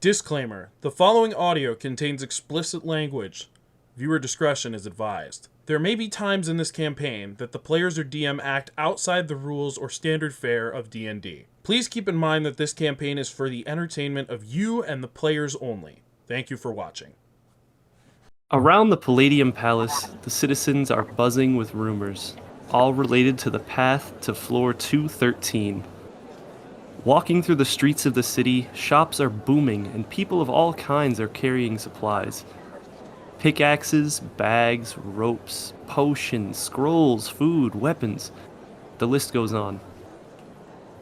Disclaimer: the following audio contains explicit language. Viewer discretion is advised. There may be times in this campaign that the players or DM act outside the rules or standard fare of D&D. Please keep in mind that this campaign is for the entertainment of you and the players only. Thank you for watching. Around the Palladium Palace, the citizens are buzzing with rumors, all related to the path to floor 213. Walking through the streets of the city, shops are booming and people of all kinds are carrying supplies. Pickaxes, bags, ropes, potions, scrolls, food, weapons. The list goes on.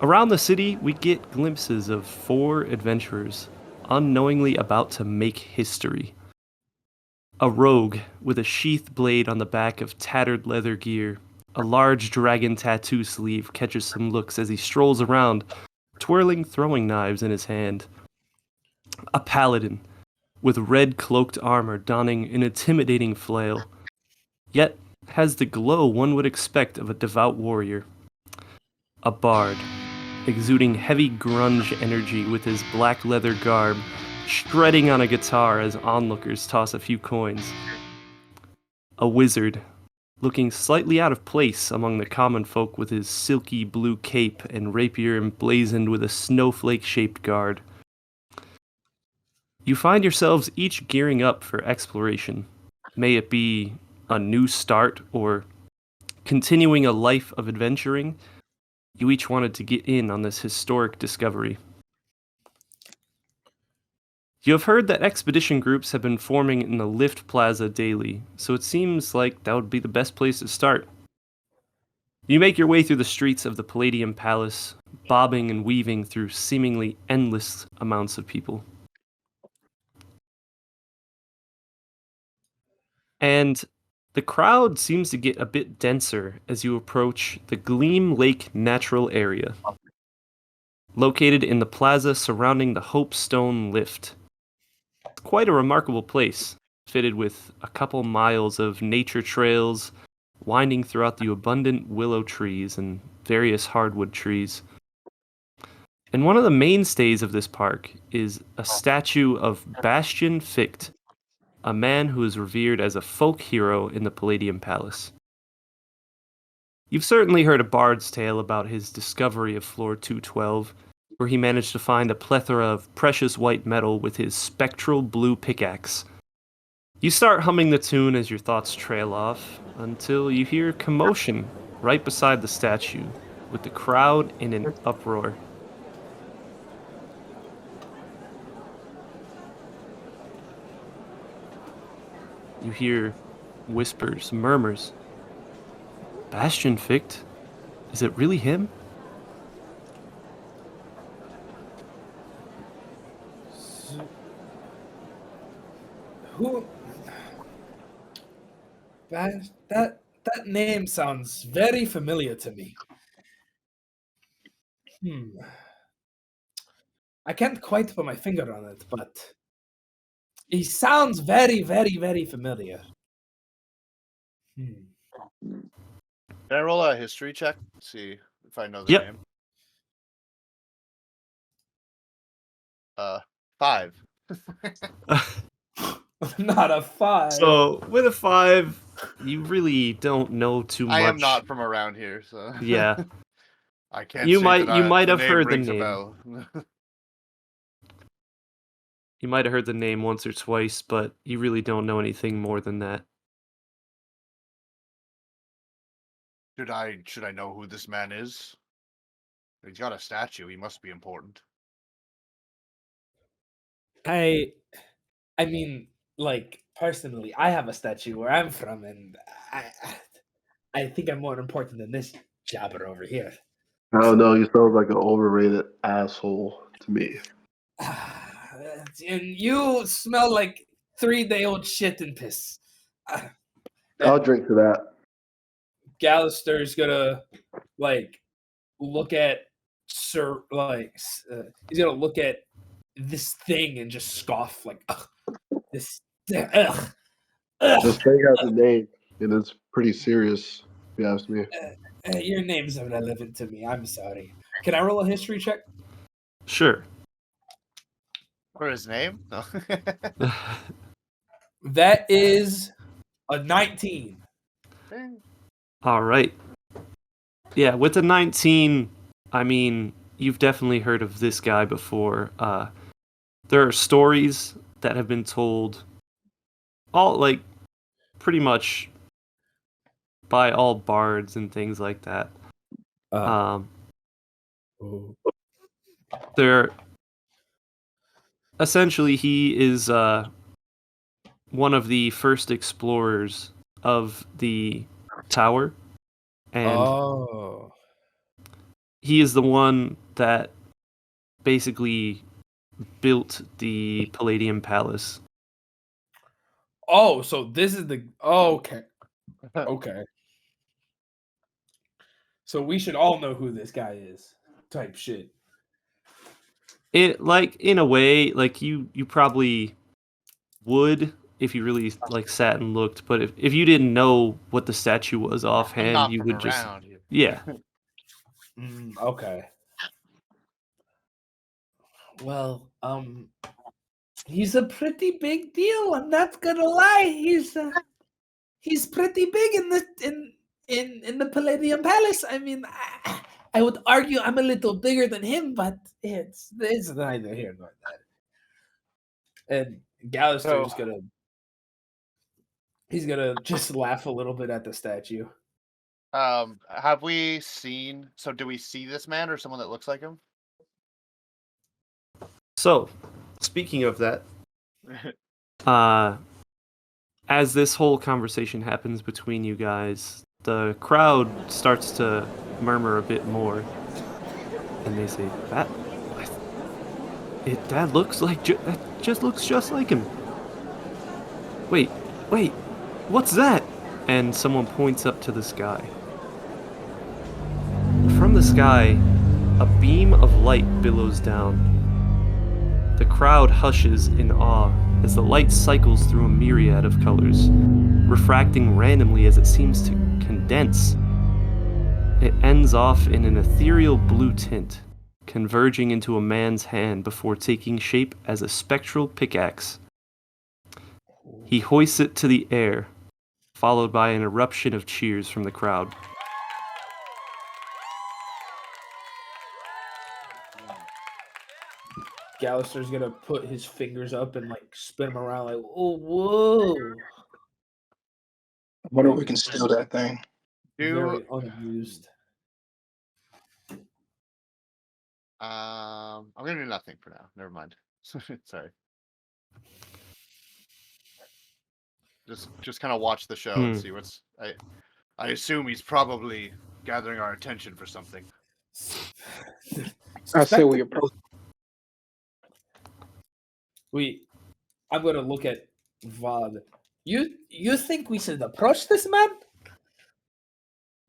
Around the city, we get glimpses of 4 adventurers, unknowingly about to make history. A rogue with a sheathed blade on the back of tattered leather gear, a large dragon tattoo sleeve catches some looks as he strolls around, twirling throwing knives in his hand. A paladin with red cloaked armor donning an intimidating flail, yet has the glow one would expect of a devout warrior. A bard, exuding heavy grunge energy with his black leather garb, shredding on a guitar as onlookers toss a few coins. A wizard, looking slightly out of place among the common folk with his silky blue cape and rapier emblazoned with a snowflake-shaped guard. You find yourselves each gearing up for exploration. May it be a new start or continuing a life of adventuring, you each wanted to get in on this historic discovery. You have heard that expedition groups have been forming in the Lift Plaza daily, so it seems like that would be the best place to start. You make your way through the streets of the Palladium Palace, bobbing and weaving through seemingly endless amounts of people. And the crowd seems to get a bit denser as you approach the Gleam Lake Natural Area, located in the plaza surrounding the Hope Stone Lift. It's quite a remarkable place, fitted with a couple miles of nature trails winding throughout the abundant willow trees and various hardwood trees. And one of the mainstays of this park is a statue of Bastian Ficht, a man who is revered as a folk hero in the Palladium Palace. You've certainly heard a bard's tale about his discovery of floor 212, where he managed to find a plethora of precious white metal with his spectral blue pickaxe. You start humming the tune as your thoughts trail off, until you hear commotion right beside the statue, with the crowd in an uproar. You hear whispers, murmurs. Bastian Ficht? Is it really him? Who? That name sounds very familiar to me. I can't quite put my finger on it, but he sounds very, very, very familiar. Can I roll a history check? See if I know the Yep. name. 5. Not a 5. So, with a 5, you really don't know too much. I am not from around here, so Yeah. I can't. You say might the have name heard the rings a name. bell. You might have heard the name once or twice, but you really don't know anything more than that. Should I know who this man is? He's got a statue. He must be important. I mean, like, personally, I have a statue where I'm from, and I think I'm more important than this jabber over here. I don't know. You sound like an overrated asshole to me. And you smell like 3-day-old shit and piss. I'll drink to that. Gallister's gonna look at he's gonna look at this thing and just scoff this. Ugh. This thing has a name, and it's pretty serious, if you ask me. Your name's irrelevant to me. I'm sorry. Can I roll a history check? Sure. For his name? No. That is a 19. All right. Yeah, with the 19, I mean, you've definitely heard of this guy before. There are stories that have been told, all like pretty much by all bards and things like that. They're essentially he is one of the first explorers of the tower, and he is the one that basically built the Palladium Palace. Oh, so this is the okay. Okay. So we should all know who this guy is. Type shit. It like in a way, like you probably would if you really like sat and looked, but if you didn't know what the statue was I'm offhand, not you from would just around here. yeah. Okay. Well, he's a pretty big deal. I'm not gonna lie. He's pretty big in the Palladium Palace. I mean, I would argue I'm a little bigger than him, but it's neither here nor there. And Gallister's gonna just laugh a little bit at the statue. Have we seen? So, do we see this man or someone that looks like him? So, speaking of that, as this whole conversation happens between you guys, the crowd starts to murmur a bit more, and they say, "That looks like that just looks just like him." Wait, what's that? And someone points up to the sky. From the sky, a beam of light billows down. The crowd hushes in awe as the light cycles through a myriad of colors, refracting randomly as it seems to condense. It ends off in an ethereal blue tint, converging into a man's hand before taking shape as a spectral pickaxe. He hoists it to the air, followed by an eruption of cheers from the crowd. Gallister's gonna put his fingers up and like spin them around like, oh, whoa. I wonder if we can steal that thing. Very unamused. I'm gonna do nothing for now. Never mind. Sorry. Just kind of watch the show and see what's. I assume he's probably gathering our attention for something. I say we approach. I'm gonna look at Vod. You think we should approach this man?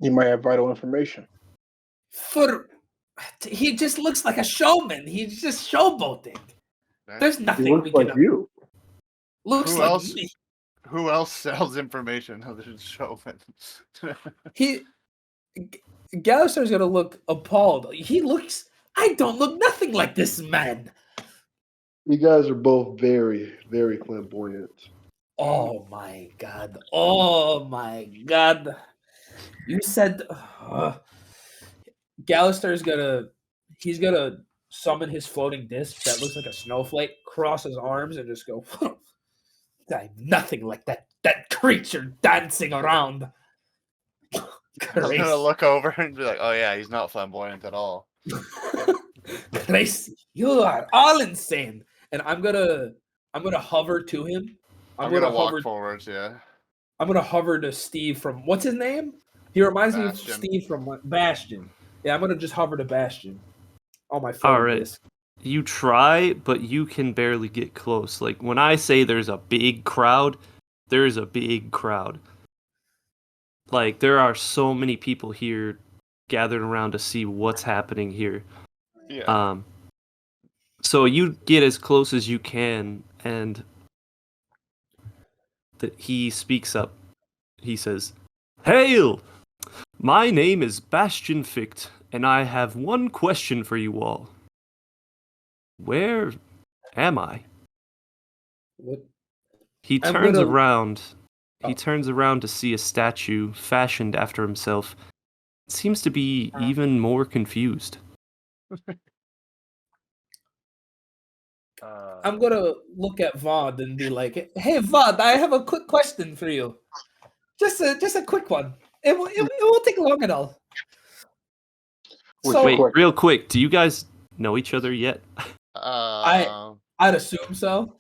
You might have vital information. He just looks like a showman. He's just showboating. There's He nothing looks we like can. you. Looks Who like else? me. Who else sells information other than showman? Gallister's gonna look appalled. I don't look nothing like this man. You guys are both very, very flamboyant. Oh my god. Oh my god. You said Gallister's he's gonna summon his floating disc that looks like a snowflake, cross his arms, and just go, I'm nothing like that creature dancing around. I'm gonna look over and be like, oh yeah, he's not flamboyant at all. Gracie, you are all insane. And I'm gonna hover to him. I'm gonna walk forwards, yeah. I'm gonna hover to Steve from what's his name? He reminds me of Bastion. Steve from Bastion. Yeah, I'm gonna just hover to Bastion on my phone. All right. You try, but you can barely get close. Like when I say there's a big crowd, there's a big crowd. Like there are so many people here gathered around to see what's happening here. Yeah. So you get as close as you can, and he speaks up. He says, "Hail! My name is Bastion Ficht, and I have one question for you all. Where am I? What? He I'm turns gonna- around. He Oh. turns around to see a statue fashioned after himself. Seems to be even more confused. I'm gonna look at Vaughn and be like, "Hey, Vaughn, I have a quick question for you. Just a quick one. It won't take long at all." What's So Wait, quick? real quick, do you guys know each other yet? Uh, I'd assume so,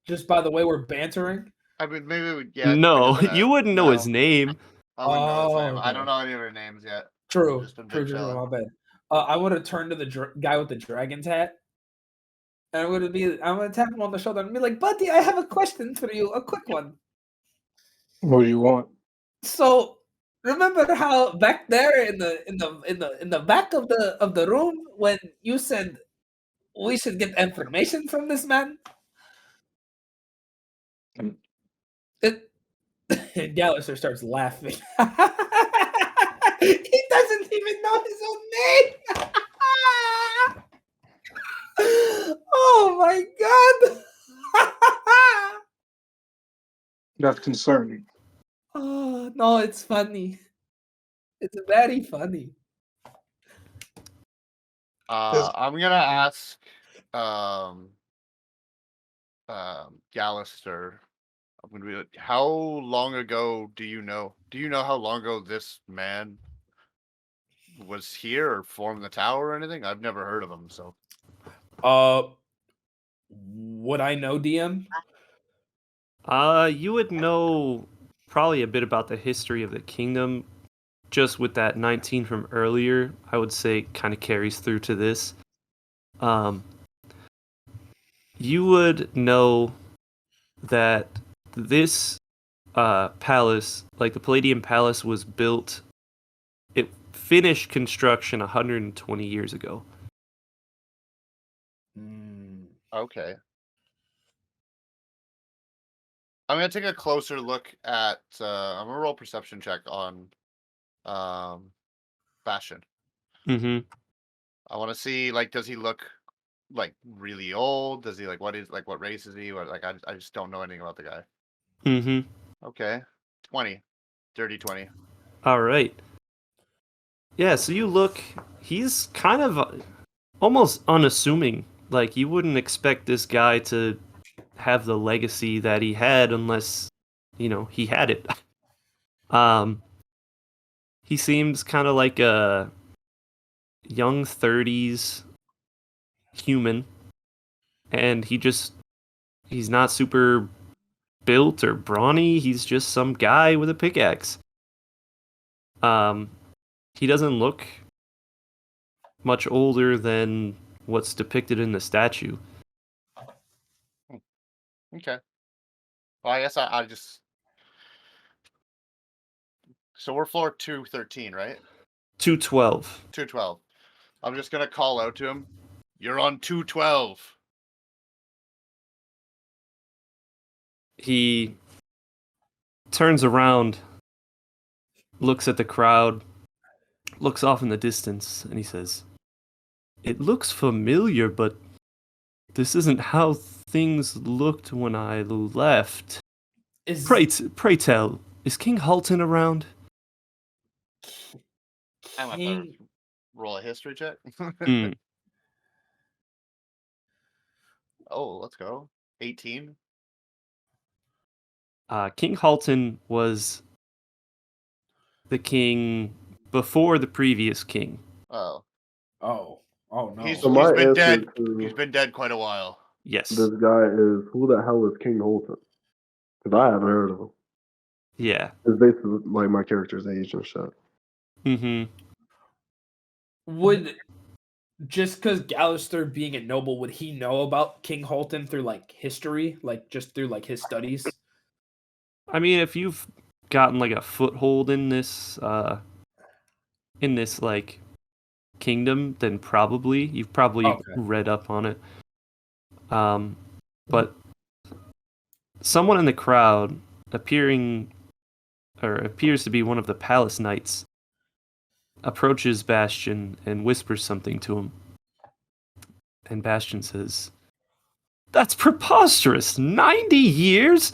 just by the way we're bantering. I mean, maybe we, yeah. No, like a you wouldn't know his no, name. I wouldn't know his name. Oh, I don't okay. know any of their names yet. True, Just a big true. fella. My bad. I would have turned to the guy with the dragon's hat, and I'm gonna tap him on the shoulder and be like, "Buddy, I have a question for you, a quick one." What do you want? So remember how back there in the back of the room when you said we should get information from this man? It and Gallister starts laughing. He doesn't even know his own name. Oh my god. That's concerning. Oh no, it's funny. It's very funny. I'm gonna ask, um, Gallister. I'm gonna be like, how long ago do you know? Do you know how long ago this man was here or formed the tower or anything? I've never heard of him, so. Would I know DM? You would know probably a bit about the history of the kingdom. Just with that 19 from earlier, I would say kind of carries through to this. You would know that this palace, like the Palladium Palace, was built. It finished construction 120 years ago. Okay. I'm gonna take a closer look at. I'm gonna roll perception check on, Bastion. Mm-hmm. I want to see, like, does he look like really old? Does he what race is he? What, I just don't know anything about the guy. Mm-hmm. Okay, 20, dirty 20. All right. Yeah, so you look, he's kind of almost unassuming. Like, you wouldn't expect this guy to have the legacy that he had unless, he had it. He seems kind of like a young 30s human, and he's not super built or brawny. He's just some guy with a pickaxe. He doesn't look much older than what's depicted in the statue. Okay. Well, I guess I just. So we're floor 213, right? 212. 212. I'm just gonna call out to him. You're on 212. He turns around, looks at the crowd, looks off in the distance, and he says, "It looks familiar, but this isn't how things looked when I left. Is Pray tell, is King Halton around?" I'm gonna King roll a history check. Mm. Oh, let's go. 18. King Halton was the king before the previous king. Oh, Oh no. he's So my been answer dead. to He's been dead quite a while. Yes. this guy is, who the hell is King Holton? Because I haven't heard of him. Yeah. It's basically like my character's age and shit. Mm-hmm. Would just because Gallister being a noble, would he know about King Holton through like history, like just through like his studies? I mean, if you've gotten like a foothold in this like kingdom, then probably you've Okay. read up on it. But someone in the crowd appears to be one of the palace knights approaches Bastion and whispers something to him. And Bastion says, That's preposterous. 90 years?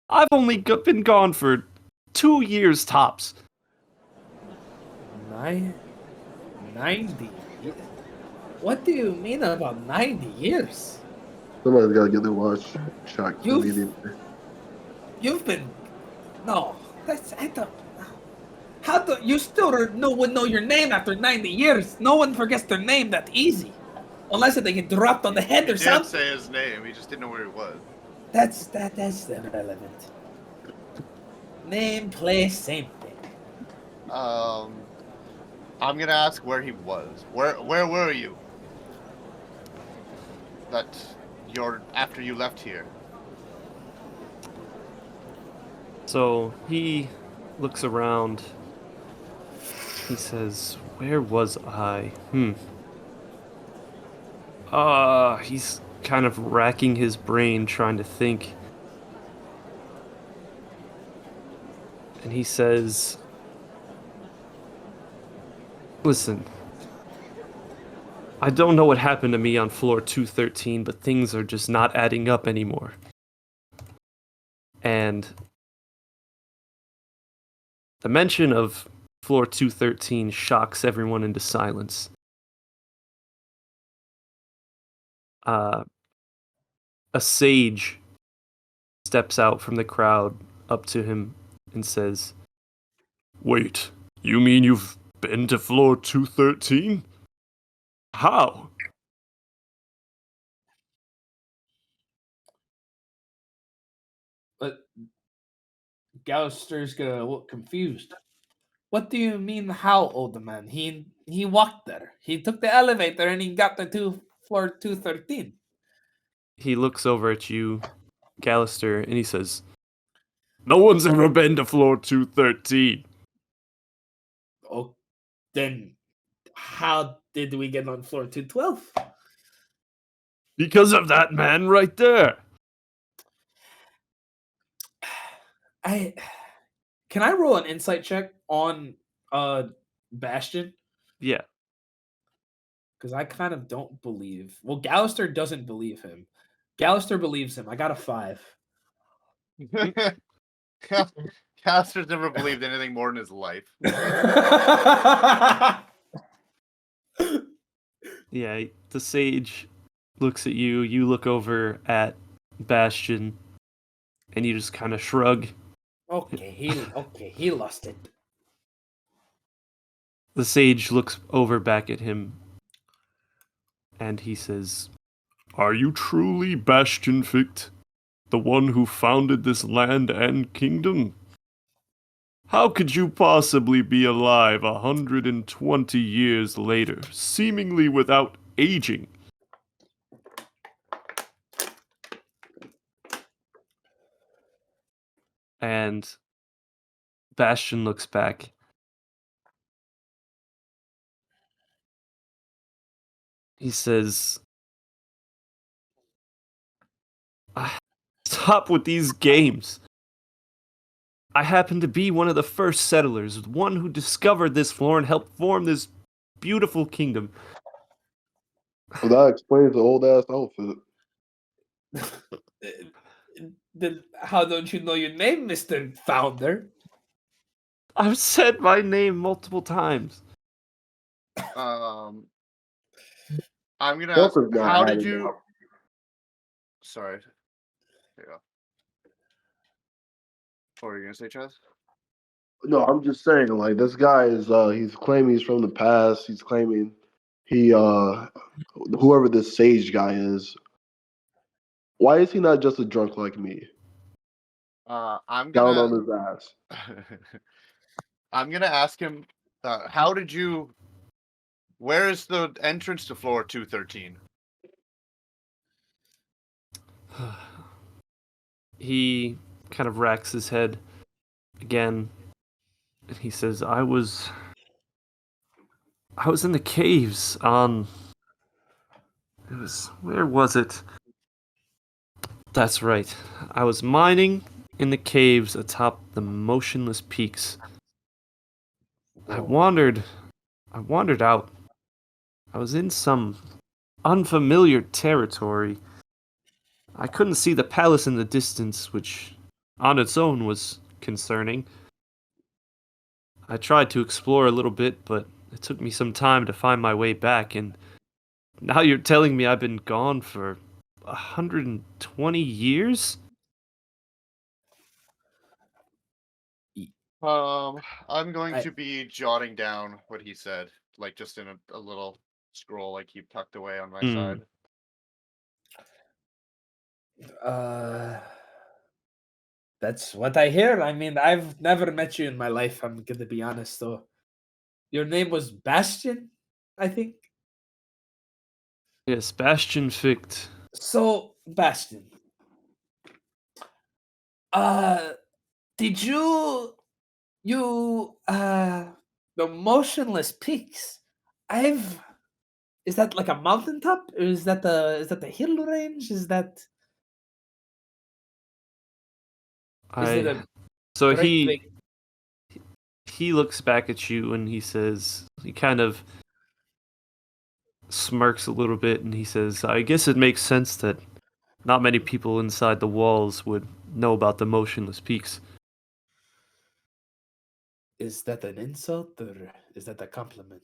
I've only been gone for 2 years tops. 90. What do you mean about 90 years? Somebody's got to get their watch checked You've immediately. you've been no. That's I don't. How do you still would know your name after 90 years? No one forgets their name that easy, unless they get dropped on the head He or did something. say his name. He just didn't know where he was. That's irrelevant. Name, place, same thing. I'm gonna ask where he was. Where were you? After you left here. So he looks around. He says, "Where was I? He's kind of racking his brain trying to think. And he says, "Listen, I don't know what happened to me on floor 213, but things are just not adding up anymore." And the mention of floor 213 shocks everyone into silence. A sage steps out from the crowd up to him and says, "Wait, you mean you've been to floor 213? How?" But Gouster's gonna look confused. What do you mean, how, old man? He walked there. He took the elevator and he got to floor 213. He looks over at you, Gallister, and he says, "No one's ever been to floor 213. Oh, then how did we get on floor 212? Because of that man right there." Can I roll an insight check on Bastion? Yeah. Because I kind of don't believe. Well, Gallister doesn't believe him. Gallister believes him. I got a 5. Caster's never believed anything more in his life. Yeah, the sage looks at you, you look over at Bastion, and you just kind of shrug. Okay, he lost it. The sage looks over back at him, and he says, "Are you truly Bastion Ficht, the one who founded this land and kingdom? How could you possibly be alive 120 years later, seemingly without aging?" And Bastion looks back. He says, "Stop with these games. I happen to be one of the first settlers, one who discovered this floor and helped form this beautiful kingdom." Well, that explains the old ass outfit. Then how don't you know your name, Mr. Founder? I've said my name multiple times. I'm gonna ask, Joker's not how did adding you? up. Sorry. There you go. What were you gonna say, Chaz? No, I'm just saying, like, this guy is he's claiming he's from the past. He's claiming he whoever this sage guy is. Why is he not just a drunk like me? I'm Down gonna on his ass. I'm gonna ask him. How did you? Where is the entrance to floor 213? He kind of racks his head again, and he says, I was in the caves on... Where was it? That's right. I was mining in the caves atop the motionless peaks. I wandered out. I was in some unfamiliar territory, I couldn't see the palace in the distance, which on its own was concerning. I tried to explore a little bit, but it took me some time to find my way back, and now you're telling me I've been gone for 120 years? I'm going I- to be jotting down what he said, like just in a little scroll I keep tucked away on my side. That's what I hear. I mean, I've never met you in my life. I'm gonna be honest, though. Your name was Bastion, I think. Yes, Bastion Ficht. So, Bastion, uh, did you the motionless peaks? I've Is that like a mountaintop? Or is that the hill range? Is it I a so great big? he looks back at you and he kind of smirks a little bit and he says, I guess it makes sense that not many people inside the walls would know about the motionless peaks. Is that an insult or is that a compliment?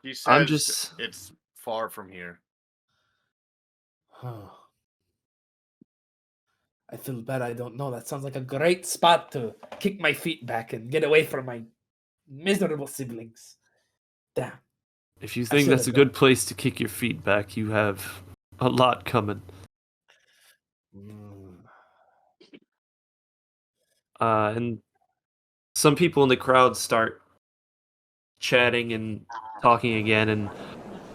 He I'm says just it's far from here. Huh. I feel bad. I don't know. That sounds like a great spot to kick my feet back and get away from my miserable siblings. Damn. if you I think should that's have a gone. good place to kick your feet back, you have a lot coming. Mm. And some people in the crowd start chatting and talking again, and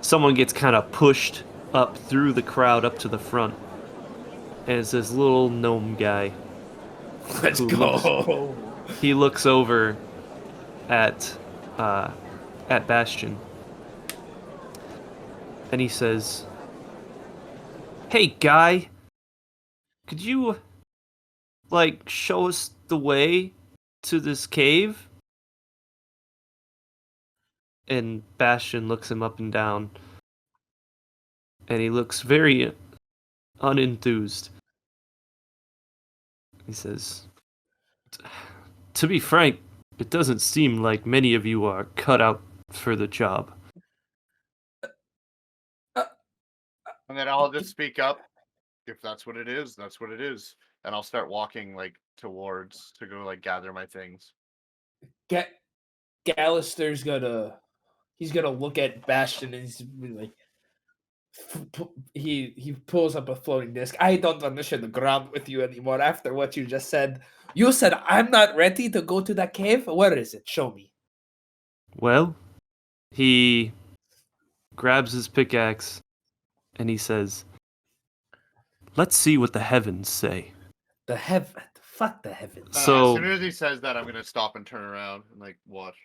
someone gets kind of pushed up through the crowd up to the front. And it's this little gnome guy. Let's Who go. He looks over at uh, at Bastion, and he says, "Hey, guy, could you show us the way to this cave?" And Bastion looks him up and down, and he looks very unenthused. He says, "To be frank, it doesn't seem like many of you are cut out for the job." And then I'll just speak up. If that's what it is, that's what it is. And I'll start walking towards to go gather my things. Get Gallister's gonna look at Bastion and he's like he pulls up a floating disc. I don't want to share the ground with you anymore after what you just said. You said I'm not ready to go to that cave. Where is it? Show me. Well, he grabs his pickaxe and he says, "Let's see what the heavens say." The heaven. Fuck the heavens. As soon So, as he says that, I'm gonna stop and turn around and watch.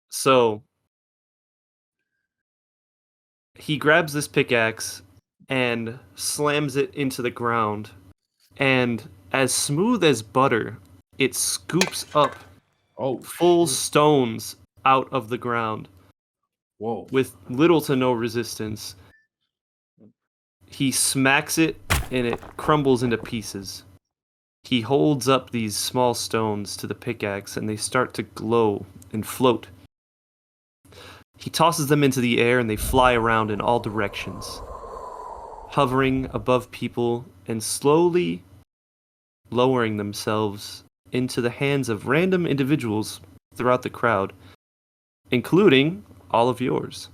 so he grabs this pickaxe and slams it into the ground, and as smooth as butter, it scoops up Oh full shit. stones out of the ground Whoa. with little to no resistance. He smacks it and it crumbles into pieces. He holds up these small stones to the pickaxe and they start to glow and float. He tosses them into the air and they fly around in all directions, hovering above people and slowly lowering themselves into the hands of random individuals throughout the crowd, including all of yours.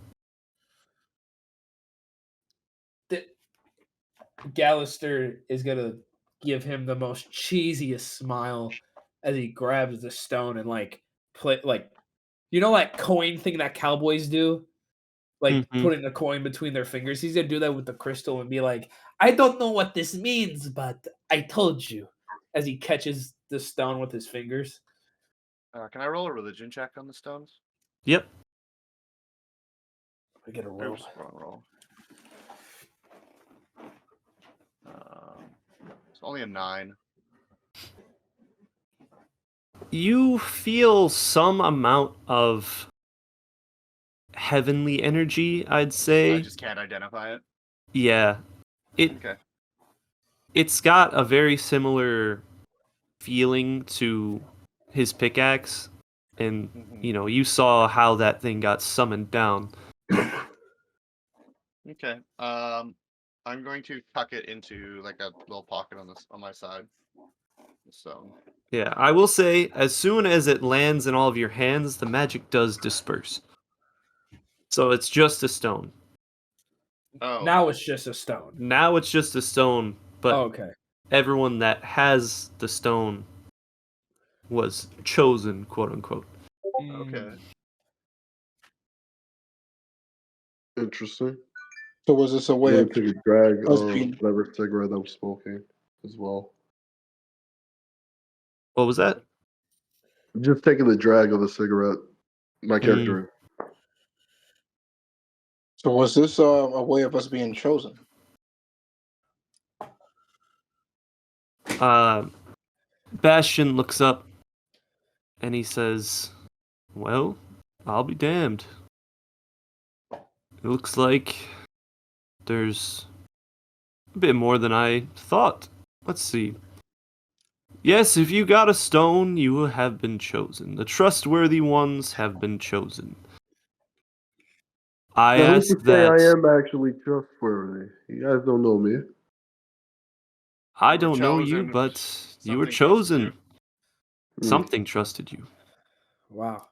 Gallister is gonna give him the most cheesiest smile as he grabs the stone and play that coin thing that cowboys do, Mhm. putting the coin between their fingers. He's gonna do that with the crystal and be like, "I don't know what this means, but I told you." As he catches the stone with his fingers. Can I roll a religion check on the stones? Yep. I get a roll. Oops, wrong roll. It's only a 9. You feel some amount of heavenly energy, I'd I say. just can't identify it. Yeah. Okay. It's got a very similar feeling to his pickaxe, and Mhm. you saw how that thing got summoned down. Okay. I'm going to tuck it into like a little pocket on my side. So. Yeah, I will say, as soon as it lands in all of your hands, the magic does disperse. So it's just a stone. Oh. Now it's just a stone. Now it's just a stone, but Okay. everyone that has the stone was chosen, quote unquote. Okay. Interesting. So was this a I'm way gonna of take a drag us of being whatever cigarette I'm smoking as well. What was that? Just taking the drag of a cigarette. My character. so was this a way of us being chosen? Bastion looks up and he says, "Well, I'll be damned. It looks like there's a bit more than I thought. Let's see. Yes, if you got a stone, you have been chosen. The trustworthy ones have been chosen. I Now, who's to ask say I that am actually trustworthy? You guys don't know me. I You were don't know you, chosen. but you were Something trusted you. chosen. Something trusted you." Wow.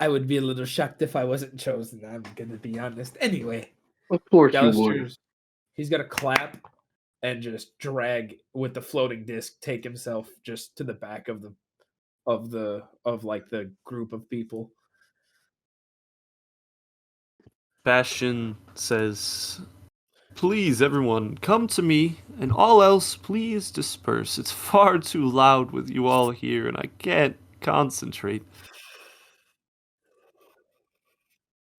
I would be a little shocked if I wasn't chosen. I'm gonna be honest. Anyway, Of course you would. Galister's he's gonna clap and just drag with the floating disc, take himself just to the back of the group of people. Bastion says, "Please, everyone, come to me, and all else, please disperse. It's far too loud with you all here, and I can't concentrate."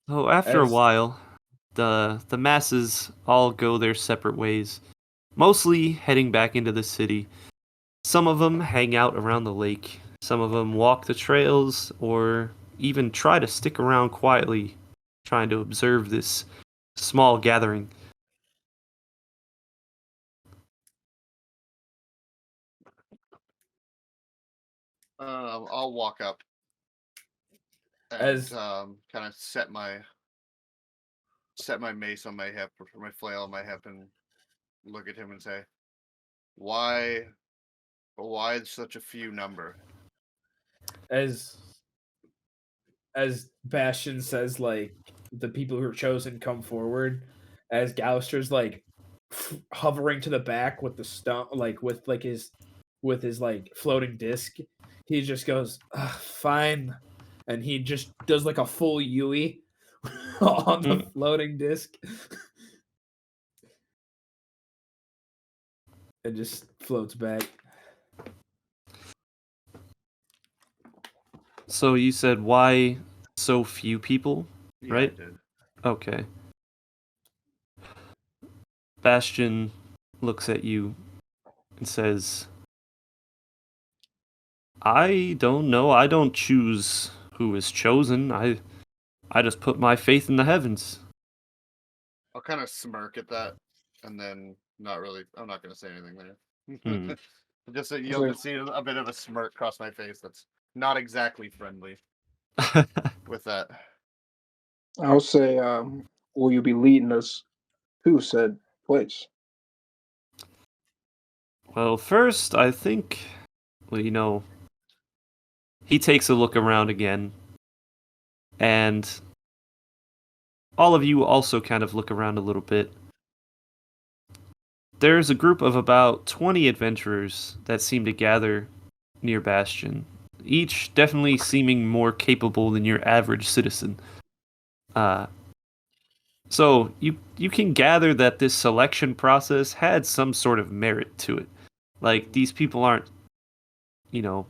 So after a As while, the masses all go their separate ways, mostly heading back into the city. Some of them hang out around the lake. Some of them walk the trails, or even try to stick around quietly, trying to observe this small gathering. I'll walk up and as kind of set my mace on my hip or my flail on my hip and look at him and say, "Why such a few number?" as as Bastion says, like the people who are chosen come forward, as Gouster's like hovering to the back with the stone, like with his like floating disc. He just goes, "Fine," and he just does like a full Yui on the floating disc, and just floats back. So you said, why so few people, Yeah, right? I did. Okay. Bastion looks at you and says, "I don't know. I don't choose who is chosen. I just put my faith in the heavens." I'll kind of smirk at that, and then not really. I'm not going to say anything Hmm. there. Just so you'll just see a bit of a smirk cross my face. That's not exactly friendly with that. I'll say, will you be leading us to said place? Well, first, I think, well, he takes a look around again, and all of you also kind of look around a little bit. There's a group of about 20 adventurers that seem to gather near Bastion, each definitely seeming more capable than your average citizen. So you can gather that this selection process had some sort of merit to it. Like, these people aren't, you know,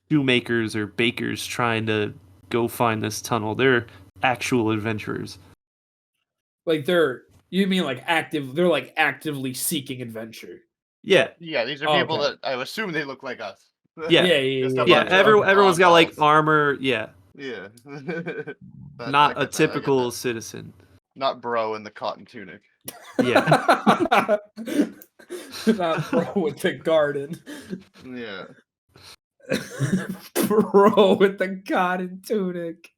shoemakers or bakers trying to go find this tunnel. They're actual adventurers. Like you mean like active? They're like actively seeking adventure. Yeah, Yeah, these are Oh, people okay. that I assume they look like us. yeah, Just a Yeah. yeah. bunch of Everyone's got like oddballs. armor. Yeah, Yeah. I not a get that. I get typical that. citizen. Not bro in the cotton tunic. Yeah. Not bro with the garden. Yeah. Bro with the cotton tunic.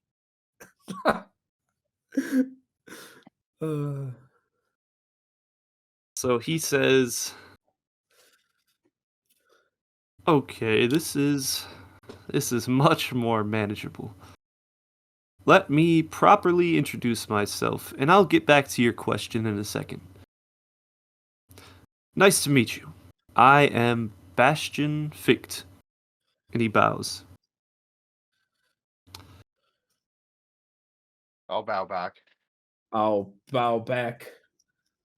Uh, So he says, "Okay, this is much more manageable. Let me properly introduce myself, and I'll get back to your question in a second. Nice to meet you. I am Bastion Ficht." And he bows. I'll bow back. I'll bow back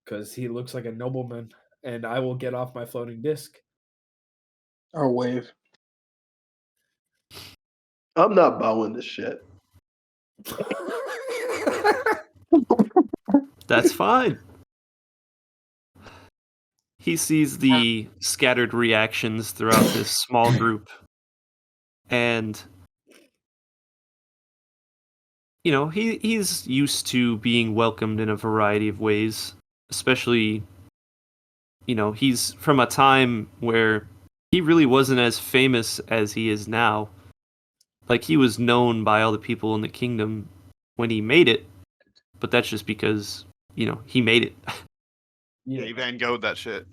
because he looks like a nobleman, and I will get off my floating disc. I'll wave. I'm not bowing this shit. That's fine. He sees the scattered reactions throughout this small group. And he's used to being welcomed in a variety of ways, especially he's from a time where he really wasn't as famous as he is now. Like, he was known by all the people in the kingdom when he made it, but that's just because he made it. He Van Gogh that shit.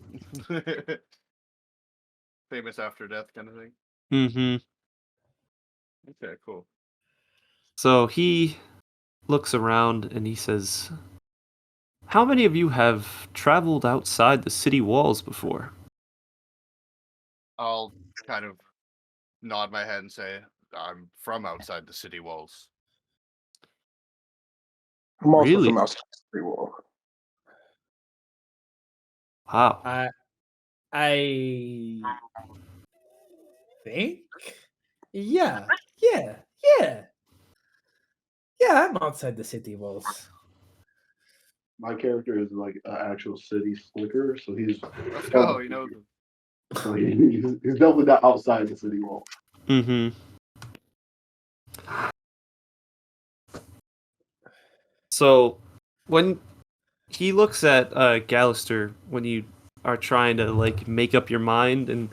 Famous after death kind of thing. Mm-hmm. Okay, cool. So he looks around and he says, "How many of you have traveled outside the city walls before?" I'll kind of nod my head and say, I'm from outside the city walls. I'm also Really? from outside the city wall. Wow. I think, yeah, yeah. I'm outside the city walls. My character is like an actual city slicker, so he's Let's go, you know. so he's definitely not outside the city wall. Mm-hmm. So when he looks at Gallister, when you are trying to like make up your mind, and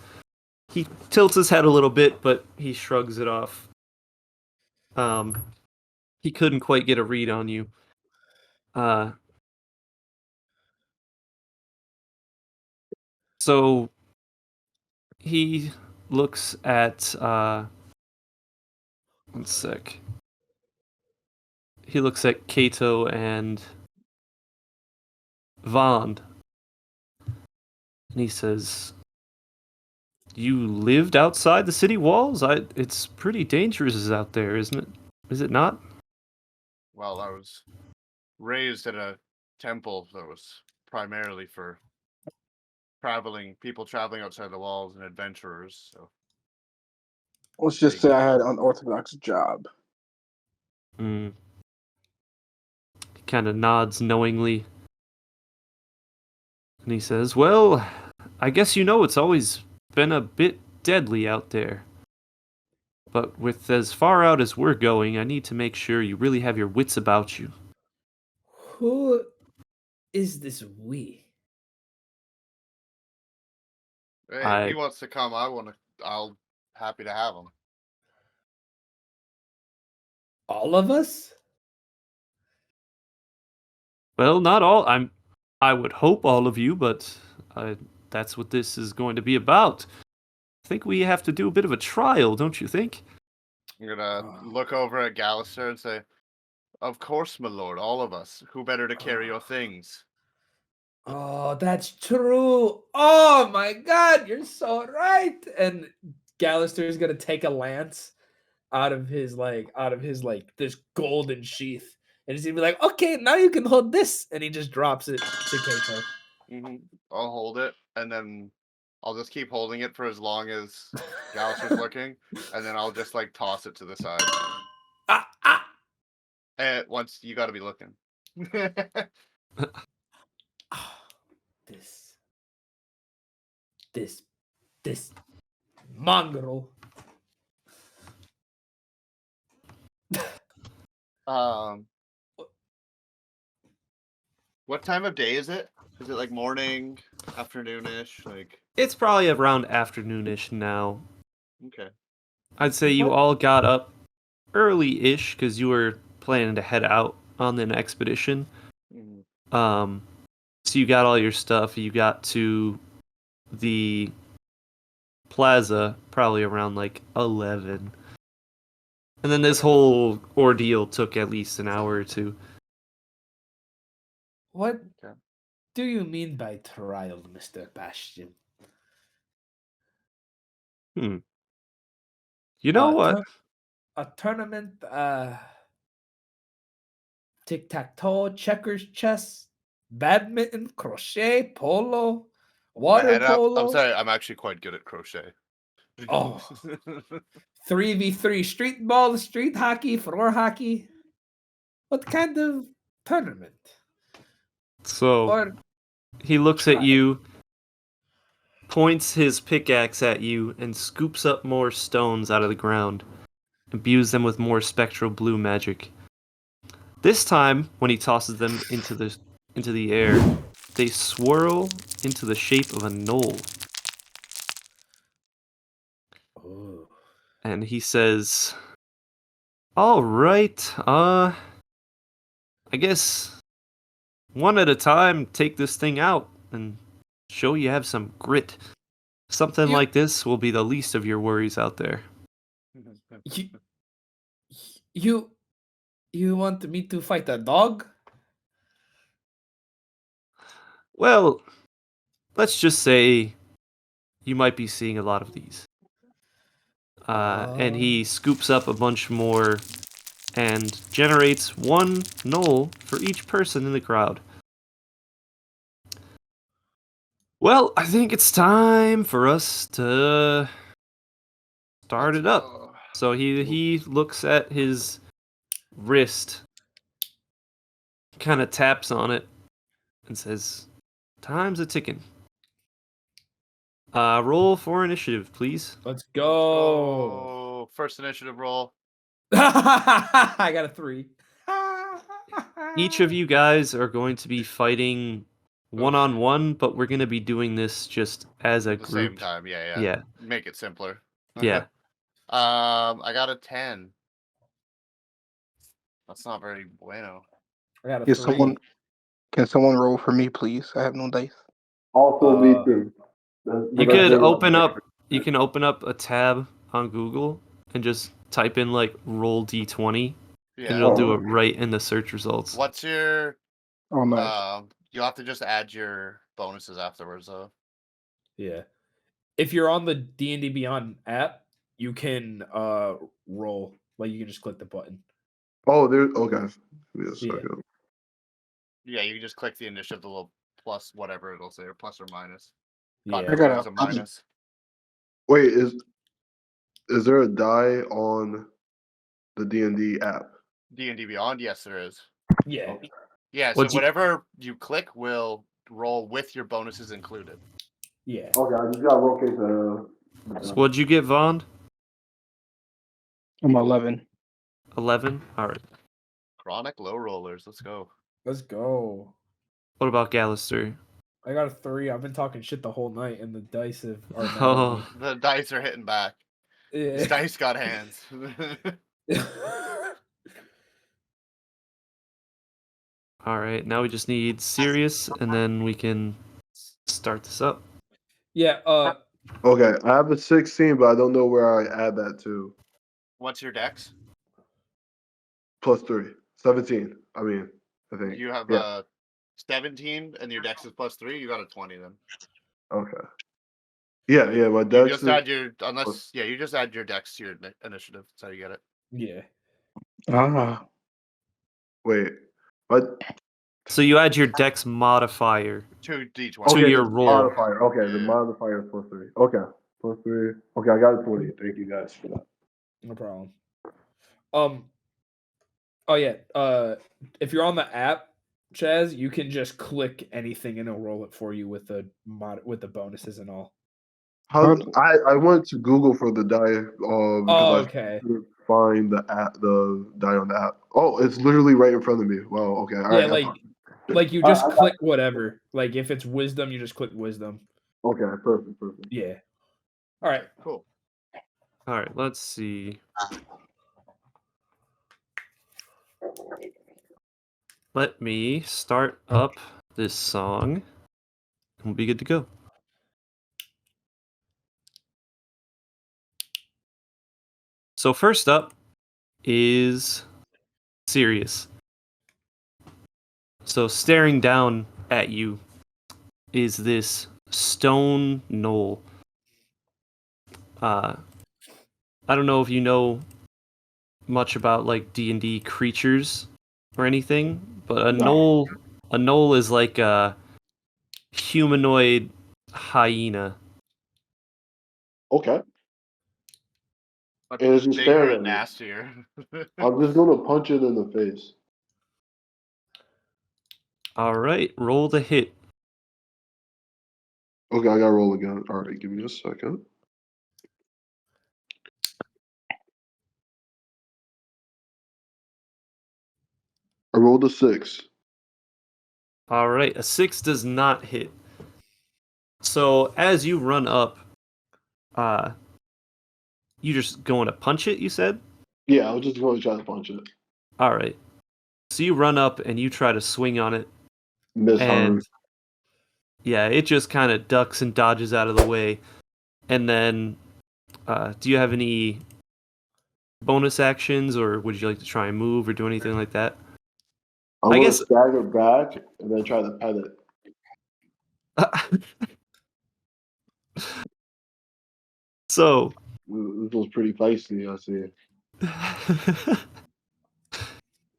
he tilts his head a little bit, but he shrugs it off. He couldn't quite get a read on you. So he looks at one sec. He looks at Kato and Vond, and he says, "You lived outside the city walls? It's pretty dangerous out there, isn't it? Is it not?" Well, I was raised in a temple that was primarily for people traveling outside the walls and adventurers. So Let's just say I had an unorthodox job. He kind of nods knowingly. And he says, "Well, I guess it's always been a bit deadly out there. But with as far out as we're going, I need to make sure you really have your wits about you." Who is this we? hey, if he wants to come, I'll happy to have him. All of us? Well, not all. I would hope all of you, but that's what this is going to be about. I think we have to do a bit of a trial, don't you think? I'm gonna look over at Gallister and say, of course, my lord, all of us. Who better to carry your things? Oh, that's true. Oh my god, you're so right. And Gallister is gonna take a lance out of his this golden sheath. And he's gonna be like, okay, now you can hold this. And he just drops it to Keiko. Mm-hmm. I'll hold it, and then I'll just keep holding it for as long as Gallister's looking, and then I'll just like toss it to the side. Ah. And once you got to be looking. This mongrel. What time of day is it? Is it like morning, afternoonish? Like, It's probably around afternoonish now. okay. I'd say you What? all got up early-ish because you were planning to head out on an expedition. Mhm. So you got all your stuff. You got to the plaza probably around like 11. And then this whole ordeal took at least an hour or two. What Okay. do you mean by trial, Mr. Bastion? You know what? A tournament, tic-tac-toe, checkers, chess, badminton, crochet, polo, My water head up. I'm polo. sorry. I'm actually quite good at crochet. Oh, 3v3 street ball, street hockey, floor hockey. What kind of tournament? So Or he looks at try. you, points his pickaxe at you, and scoops up more stones out of the ground, imbues them with more spectral blue magic. This time, when he tosses them into the air, they swirl into the shape of a knoll. Oh. And he says, "All right, I guess one at a time, take this thing out and show you have some grit. Something You- like this will be the least of your worries out there." You, you want me to fight a dog? Well, let's just say you might be seeing a lot of these. And he scoops up a bunch more and generates one knoll for each person in the crowd. Well, I think it's time for us to start it up. So he looks at his wrist, kind of taps on it, and says, "Time's a ticking. Roll for initiative, please." Let's go. Oh, first initiative roll. I got a 3. Each of you guys are going to be fighting one-on-one, but we're going to be doing this just as a At the same group. time. Yeah. Yeah. Make it simpler. Yeah. I got a 10. That's not very bueno. I got a Can 3. someone roll for me, please? I have no dice. Also, me too. You could open up. You can open up a tab on Google and just type in like roll d20, and Yeah. it'll do it right in the search results. What's your? Oh, nice. You'll have to just add your bonuses afterwards, though. Yeah. If you're on the D&D Beyond app, you can roll. Like you can just click the button. Oh, there. Okay. Give me a Yeah. second. Yeah, you can just click the initiative, the little plus whatever it'll say, or plus or minus. Yeah. I got It's a minus. Wait, is there a die on the D&D app? D&D Beyond, yes, there is. Yeah. Yeah, so What'd you- whatever you click will roll with your bonuses included. Yeah. Okay, I just got to locate the. So what'd you get, Vaughn? I'm 11. 11. All right. Chronic low rollers, let's go. Let's go. What about Gallister? I got a 3. I've been talking shit the whole night, and the dice are mad at Oh, The dice are hitting back. me. This dice got hands. Yeah. all right. Now we just need Sirius, and then we can start this up. Yeah. Okay, I have a 16, but I don't know where I add that to. What's your dex? +3. 17. I mean, I think. You have Yeah. 17 and your dex is +3, you got a 20 then. Okay. Yeah, my You dex just is. add your you just add your dex to your initiative. That's how you get it. Yeah. Ah. Wait. What? So you add your Dex modifier. 2d20. To Okay, your the roll. modifier. Okay, the Yeah. modifier is +3. Okay, +3. Okay, I got a 20. Thank you guys for that. No problem. Oh yeah. If you're on the app, Chaz, you can just click anything and it'll roll it for you with the with the bonuses and all. How I went to Google for the die because I Okay. couldn't find the die on the app. Oh, it's literally right in front of me. Wow. Okay. All Yeah, right. like Like you just click whatever. Like if it's wisdom, you just click wisdom. Okay, perfect. Yeah. All right. Cool. All right, let's see. Let me start up this song. We'll be good to go. So first up is Sirius. So staring down at you is this stone knoll. I don't know if you know much about like D&D creatures or anything, but a knoll is like a humanoid hyena. Okay. But And it's just bigger staring and at me. nastier. I'm just gonna punch it in the face. All right, roll the hit. Okay, I gotta roll again. All right, give me a second. I rolled a 6. All right, a 6 does not hit. So as you run up, you just going to punch it, you said? Yeah, I was just gonna try to punch it. All right. So you run up and you try to swing on it, Miss and hard. yeah, it just kind of ducks and dodges out of the way. And then, do you have any bonus actions, or would you like to try and move or do anything like that? I'm I gonna guess- stagger back and then try to pet it. So, This was pretty feisty, I see.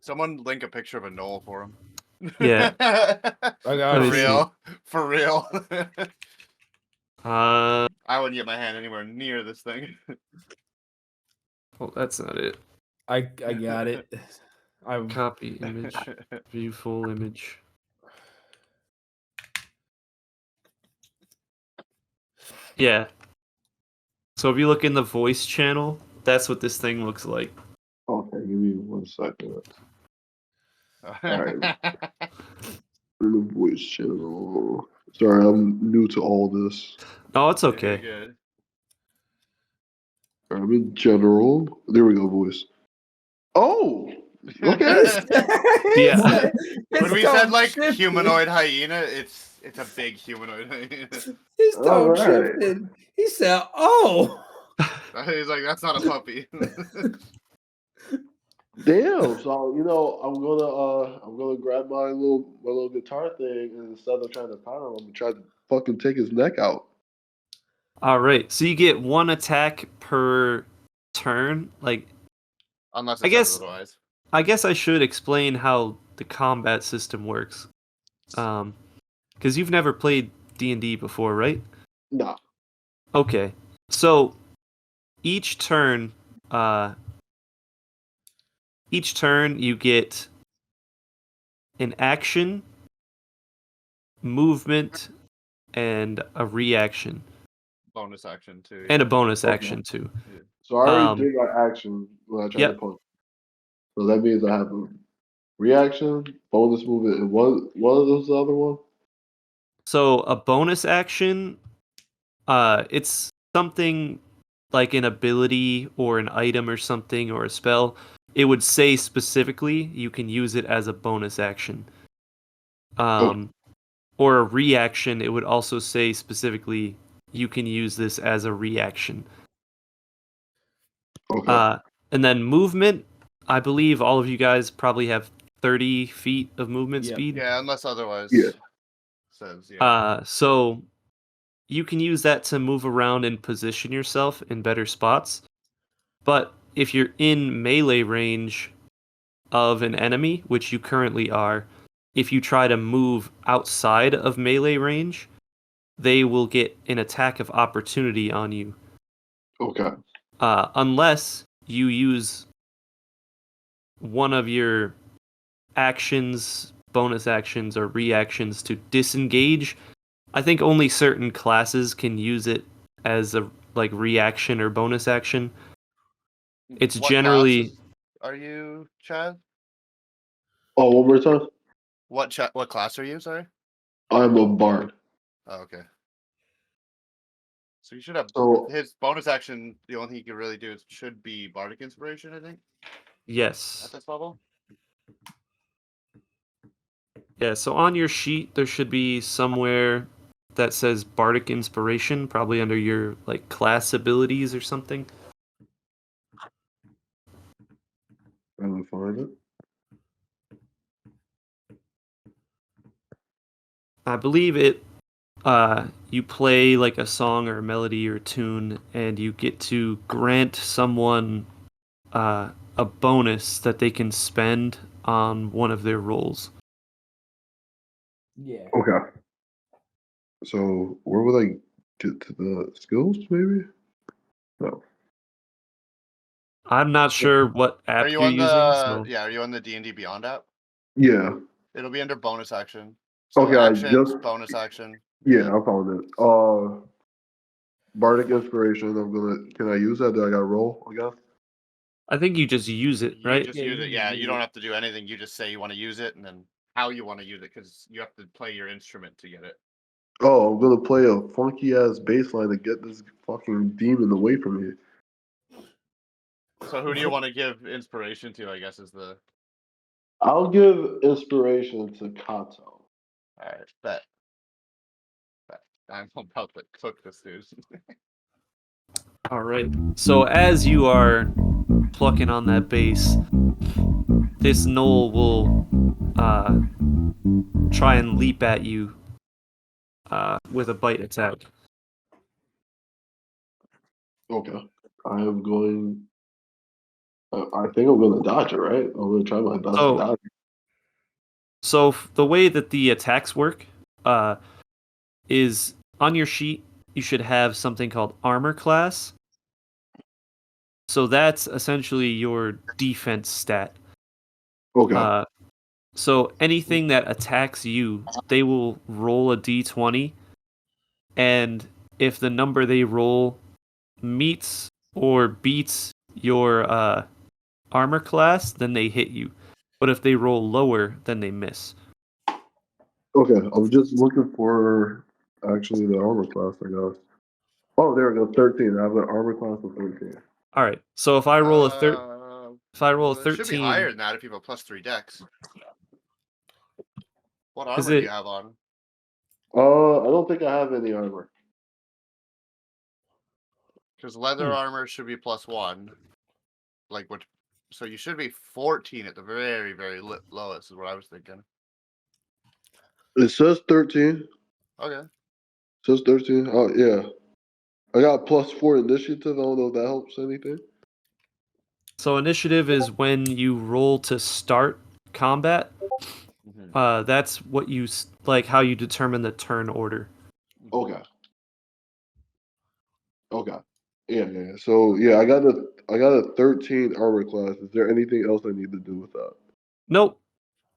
Someone link a picture of a knoll for him. Yeah. I got Let For me it. real. For real. uh, I wouldn't get my hand anywhere near this thing. well, that's not it. I got it. I Copy image, view full image. Yeah. So if you look in the voice channel, that's what this thing looks like. Okay, give me 1 second. Alright. In the voice channel. Sorry, I'm new to all this. Oh, it's Very okay. good. I'm in general. There we go, voice. Oh! Look at it! Yeah. When we said like humanoid hyena, it's a big humanoid hyena. He's All tone right. shifted. He said, "Oh." He's like, that's not a puppy. Damn. So I'm gonna grab my little guitar thing, and instead of trying to pound him, I'm gonna try to fucking take his neck out. All right. So you get one attack per turn. Like, Unless I it guess- says otherwise. I guess I should explain how the combat system works. Because you've never played D&D before, right? Nah. Okay. So each turn you get an action, movement, and a reaction, Bonus action too. and a yeah. bonus Okay. action too. So I already did my action when I tried Yep. to punch. So that means I have a reaction, bonus movement, and what was the other one? So a bonus action, it's something like an ability or an item or something or a spell. It would say specifically you can use it as a bonus action. Or a reaction, it would also say specifically you can use this as a reaction. Okay. And then movement, I believe all of you guys probably have 30 feet of movement Yep. speed. Yeah, unless otherwise Yeah. says, yeah. So you can use that to move around and position yourself in better spots. But if you're in melee range of an enemy, which you currently are, if you try to move outside of melee range, they will get an attack of opportunity on you. Okay. Unless you use one of your actions, bonus actions, or reactions to disengage. I think only certain classes can use it as a like reaction or bonus action. It's What generally classes are you, Chad? Oh, one more time. What class are you? Sorry. I'm a bard. Oh, okay. So you should have So his bonus action. The only thing he can really do should be bardic inspiration. I think at Yes. this level. Yeah, so on your sheet there should be somewhere that says Bardic Inspiration, probably under your like class abilities or something. I'm gonna find it. I believe it you play like a song or a melody or a tune and you get to grant someone a bonus that they can spend on one of their rolls. Yeah. Okay. So where would I get to the skills? Maybe. No. I'm not sure what Are app you you're on using, the? so Yeah. Are you on the D&D Beyond app? Yeah. It'll be under bonus action. So Okay. I actions, just. bonus action. Yeah, I found it. Bardic inspiration. I'm gonna. Can I use that? Do I got to roll? I guess. I think you just use it, You right? just Yeah, use you it. just Yeah, use you don't it. have to do anything. You just say you want to use it, and then how you want to use it, because you have to play your instrument to get it. Oh, I'm gonna play a funky ass bass line to get this fucking demon away from me. So who do you want to give inspiration to? I guess is the. I'll give inspiration to Kato. All right, bet. I'm about to cook this dude. All right. So as you are plucking on that bass, this knoll will try and leap at you with a bite attack. Okay. I am going. I think I'm gonna dodge it, right? I'm gonna try my best to dodge it. So the way that the attacks work is on your sheet. You should have something called armor class. So that's essentially your defense stat. Okay. So anything that attacks you, they will roll a d20, and if the number they roll meets or beats your armor class, then they hit you. But if they roll lower, then they miss. Okay. I'm just looking for actually the armor class, I guess. Oh, there we go. 13. I have an armor class of 13. All right. So if I roll a if I roll a Well, it should be 13, higher than that if you have a +3 dex. What Is armor do it- you have on? I don't think I have any armor. Because leather armor should be +1. Like what? So you should be 14 at the very, very lowest. Is what I was thinking. It says 13. Okay. It says 13. Oh yeah. I got +4 initiative. I don't know if that helps anything. so initiative is when you roll to start combat. That's what you like how you determine the turn order. Okay. Okay. Yeah. So yeah, I got a 13 armor class. Is there anything else I need to do with that? Nope.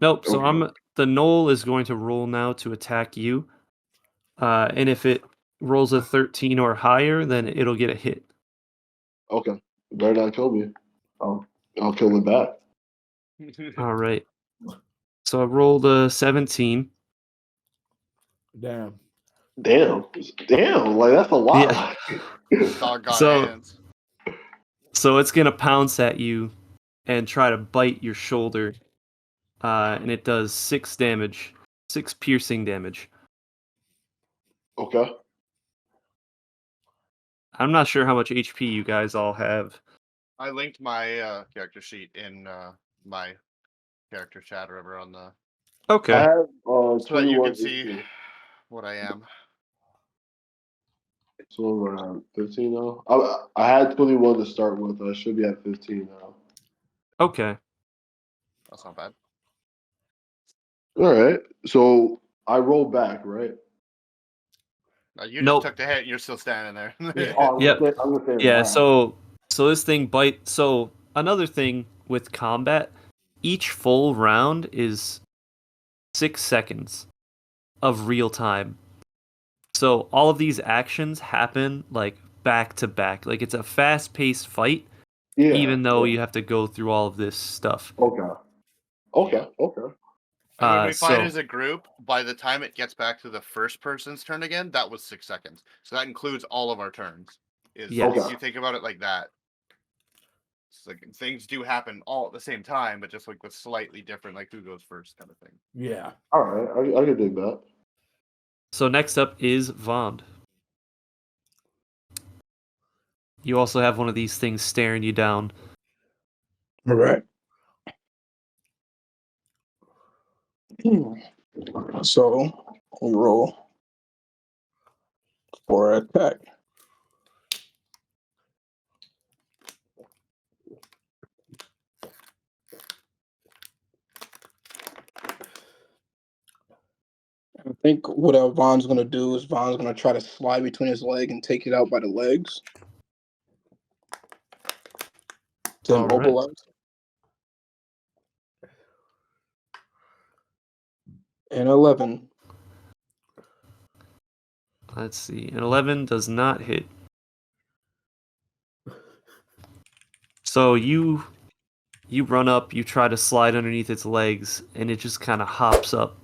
So Okay. the knoll is going to roll now to attack you. And if it rolls a 13 or higher, then it'll get a hit. Okay. You better not kill me. I'll kill it back. All right. So I rolled a 17. Damn. Damn. Like that's a lot. Doggone So- hands. So it's going to pounce at you and try to bite your shoulder. And it does 6 damage. 6 piercing damage. Okay. I'm not sure how much HP you guys all have. I linked my character sheet in my character chat or whatever on the. Okay. I have So that you 21 can see HP. what I am. So we're at 15 now. I had 21 to start with. I should be at 15 now. Okay. That's not bad. All right. So I roll back, right? You Nope. just took the hit and you're still standing there. Yeah. Oh, Yep. I'm gonna say Yeah, back. so this thing bites. So another thing with combat, each full round is 6 seconds of real time. So all of these actions happen like back to back. Like it's a fast-paced fight, Yeah. even though you have to go through all of this stuff. Okay. And when we fight So as a group, by the time it gets back to the first person's turn again, that was 6 seconds. So that includes all of our turns. Yes. If you think about it like that. It's like things do happen all at the same time, but just like with slightly different, like who goes first kind of thing. Yeah. All right, I can dig that. So next up is Vond. You also have one of these things staring you down. All right. So we roll for attack. I think what Vaughn's gonna do is Vaughn's gonna try to slide between his leg and take it out by the legs to All right. immobilize. And 11. Let's see. An 11 does not hit. So you run up, you try to slide underneath its legs, and it just kind of hops up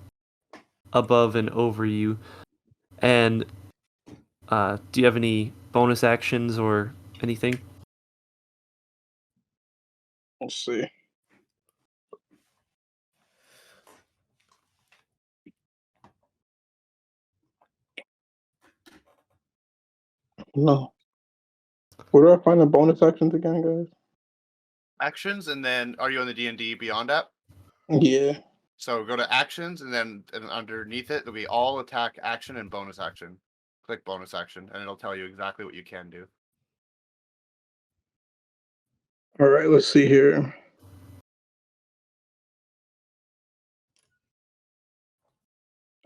above and over you. And do you have any bonus actions or anything? Let's see. No. Where do I find the bonus actions again, guys? Actions, and then are you on the D&D Beyond app? Yeah. So go to actions, and then underneath it, there'll be all attack, action, and bonus action. Click bonus action, and it'll tell you exactly what you can do. All right, let's see here.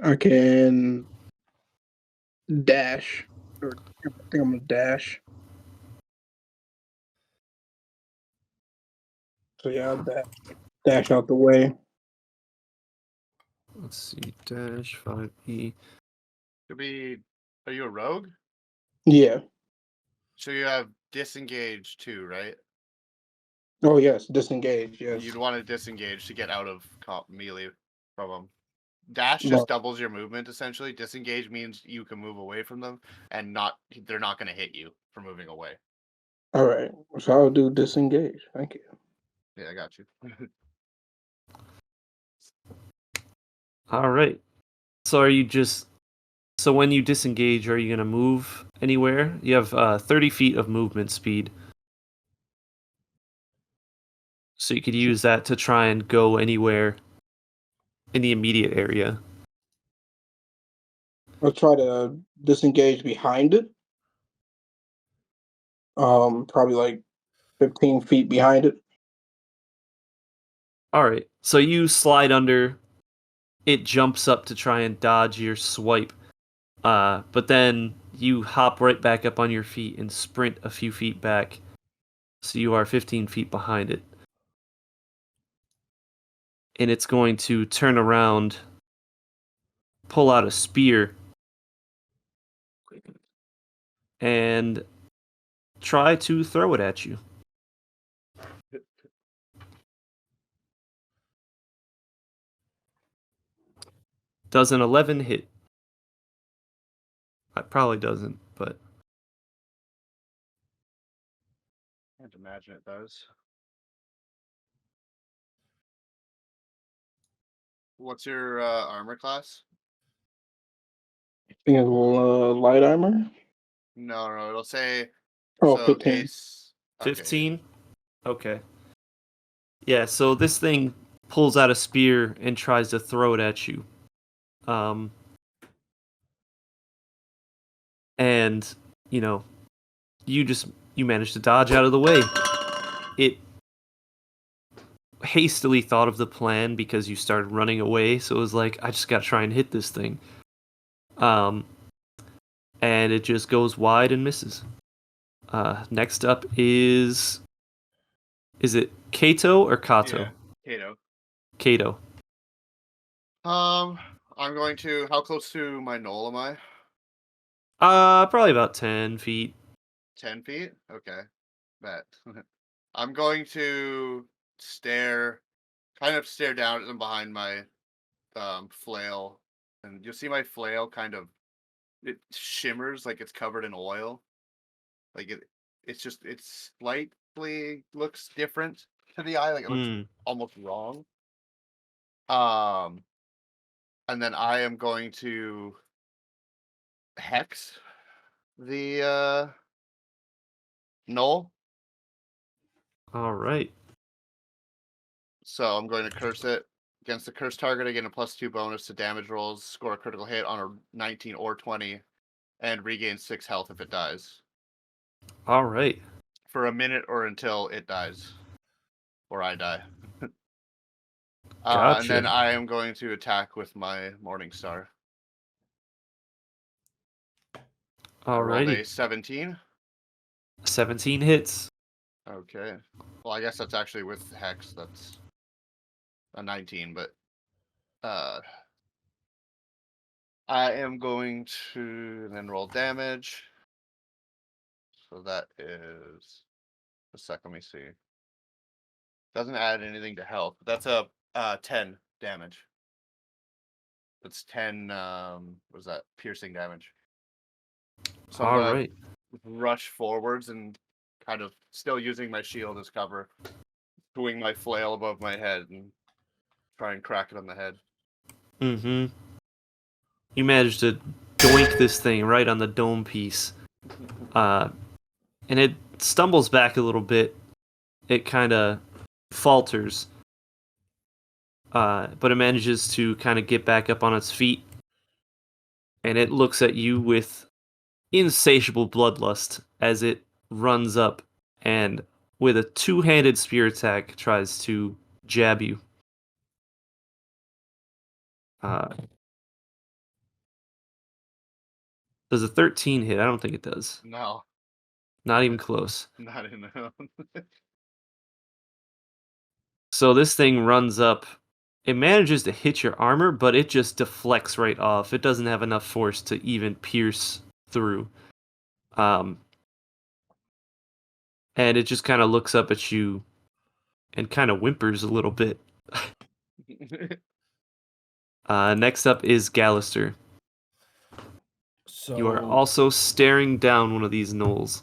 I can dash. Or I think I'm gonna dash. So yeah, I'll dash out the way. Let's see. Dash 5e. Could be. Are you a rogue? Yeah. So you have disengage too, right? Oh yes, disengage. Yes. You'd want to disengage to get out of melee from them. Dash just Well, doubles your movement essentially. Disengage means you can move away from them, and they're not going to hit you for moving away. all right. So I'll do disengage. Thank you. Yeah, I got you. All right. So when you disengage, are you going to move anywhere? You have 30 feet of movement speed. So you could use that to try and go anywhere in the immediate area. I'll try to disengage behind it. Probably like 15 feet behind it. All right. So you slide under. It jumps up to try and dodge your swipe. But then you hop right back up on your feet and sprint a few feet back. So you are 15 feet behind it. And it's going to turn around, pull out a spear, and try to throw it at you. Does an 11 hit? It probably doesn't, but Can't imagine it does. What's your armor class? I think it's light armor. No, it'll say. Oh, So 15. ace. Okay. 15? Okay. Yeah, so this thing pulls out a spear and tries to throw it at you. And, you manage to dodge out of the way. It hastily thought of the plan because you started running away, so it was like, I just gotta try and hit this thing. And it just goes wide and misses. Next up is it Kato or Kato? Yeah, Kato. Kato. I'm going to. How close to my knoll am I? Probably about 10 feet. 10 feet? Okay. Bet. I'm going to kind of stare down at them behind my flail, and you'll see my flail kind of it shimmers like it's covered in oil. Like it's slightly looks different to the eye, like it looks almost wrong. And then I am going to hex the null. All right. So I'm going to curse it. Against the cursed target, I get a +2 bonus to damage rolls, score a critical hit on a 19 or 20, and regain 6 health if it dies. All right. For a minute or until it dies. Or I die. Gotcha. And then I am going to attack with my Morning Star. I rolled a Alrighty. 17. 17 hits. Okay. Well, I guess that's actually with Hex. That's a 19, but I am going to then roll damage. So that is a sec. Let me see. Doesn't add anything to health. That's a 10 damage. That's 10. What is that? Piercing damage. So I'm All gonna right. rush forwards and kind of still using my shield as cover, swing my flail above my head and try and crack it on the head. Mm-hmm. You managed to doink this thing right on the dome piece. And it stumbles back a little bit. It kind of falters. But it manages to kind of get back up on its feet. And it looks at you with insatiable bloodlust as it runs up and, with a two-handed spear attack, tries to jab you. Does a 13 hit? I don't think it does. No, Not even close. not in the. So this thing runs up. It manages to hit your armor, but it just deflects right off. It doesn't have enough force to even pierce through. And it just kind of looks up at you and kind of whimpers a little bit. Next up is Gallister. So You are also staring down one of these gnolls.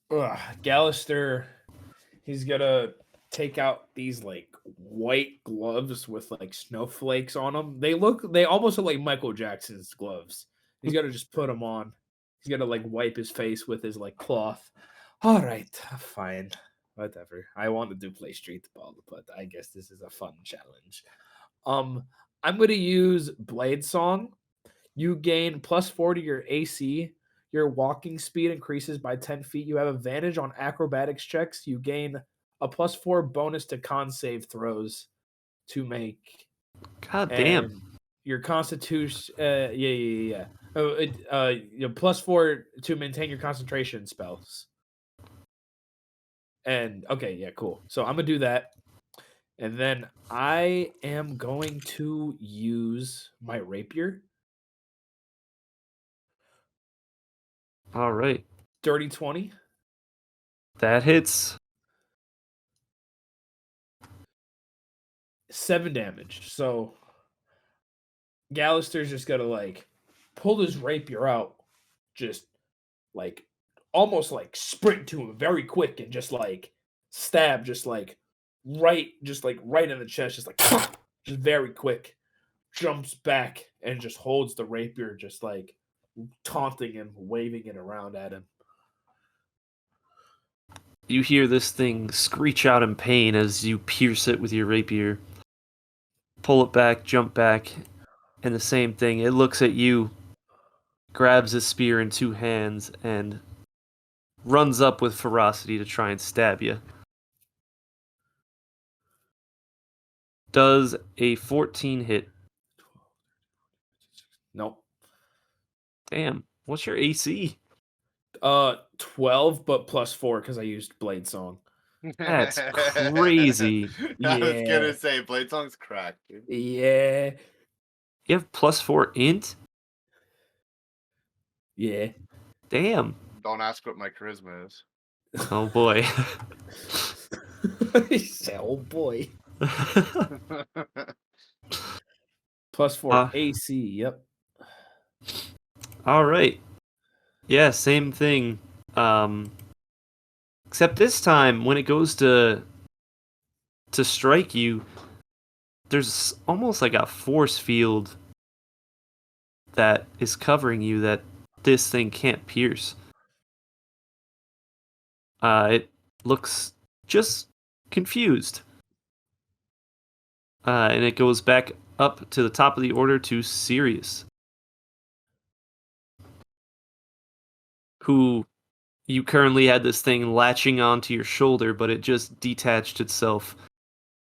Gallister, he's gonna take out these like white gloves with like snowflakes on them. They almost look like Michael Jackson's gloves. He's gonna just put them on. He's gonna like wipe his face with his like cloth. All right, fine, whatever. I wanted to play street ball, but I guess this is a fun challenge. I'm gonna use Blade Song. You gain +4 to your AC. Your walking speed increases by 10 feet. You have advantage on acrobatics checks. You gain a +4 bonus to con save throws to make. God damn. And your constitution, yeah. +4 to maintain your concentration spells. And okay, yeah, cool. So I'm gonna do that. And then I am going to use my rapier. All right. Dirty 20. That hits. 7 damage. So Gallister's just gotta like pull his rapier out, just like almost like sprint to him very quick and just like stab, just like right in the chest, just like just very quick. Jumps back and just holds the rapier, just like taunting him, waving it around at him. You hear this thing screech out in pain as you pierce it with your rapier. Pull it back, jump back, and the same thing. It looks at you, grabs a spear in two hands, and runs up with ferocity to try and stab you. Does a 14 hit? Nope. Damn. What's your AC? 12, but +4 because I used Blade Song. That's crazy. I was Yeah. gonna say Blade Song's cracked, dude. Yeah. You have +4 int? Yeah. Damn. Don't ask what my charisma is. Oh boy. He said, oh boy. +4 AC. Yep. All right. Yeah, same thing. Except this time, when it goes to strike you, there's almost like a force field that is covering you that this thing can't pierce. It looks just confused. And it goes back up to the top of the order to Sirius, who you currently had this thing latching onto your shoulder, but it just detached itself,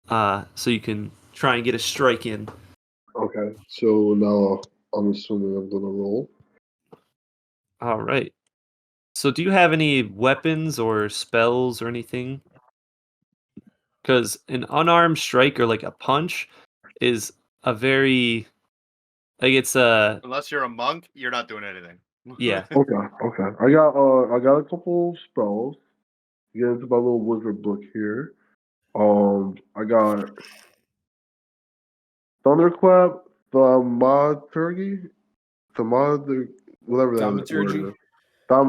so you can try and get a strike in. Okay, so now I'm assuming I'm gonna roll. All right. So do you have any weapons or spells or anything? Because an unarmed strike or like a punch is a very it's a Unless you're a monk, you're not doing anything. yeah. Okay. I got a couple spells. Get into my little wizard book here. I got Thunderclap, Thaumaturgy, whatever that word Thaumaturgy. is.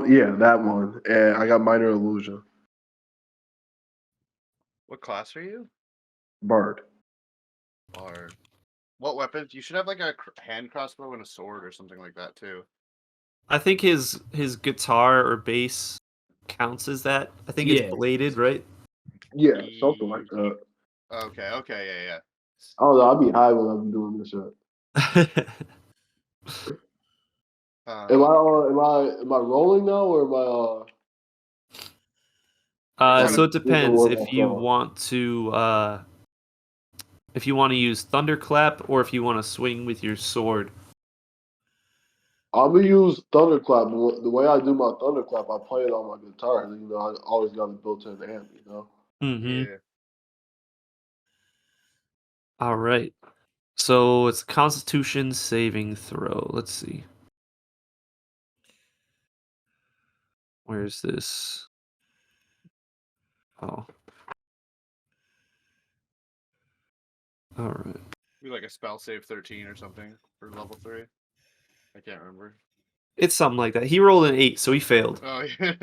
Yeah, that one. And I got Minor Illusion, What class are you? Bard. Or what weapons? You should have like a hand crossbow and a sword or something like that too. I think his guitar or bass counts as that. I think Yeah. it's bladed, right? Yeah, something like that. Okay, yeah. I don't know. I'll be high when I'm doing this shit. Am I rolling now, or am I? So it Just depends roll if you myself. want to use thunderclap or if you want to swing with your sword. I'm gonna use Thunderclap. The way I do my Thunderclap, I play it on my guitar. And, I always got a built-in amp. Mm-hmm. Yeah. All right. So it's a Constitution saving throw. Let's see. Where's this? Oh. All right. Be like a spell save 13 or something for level 3. I can't remember. It's something like that. He rolled an 8, so he failed. Oh yeah.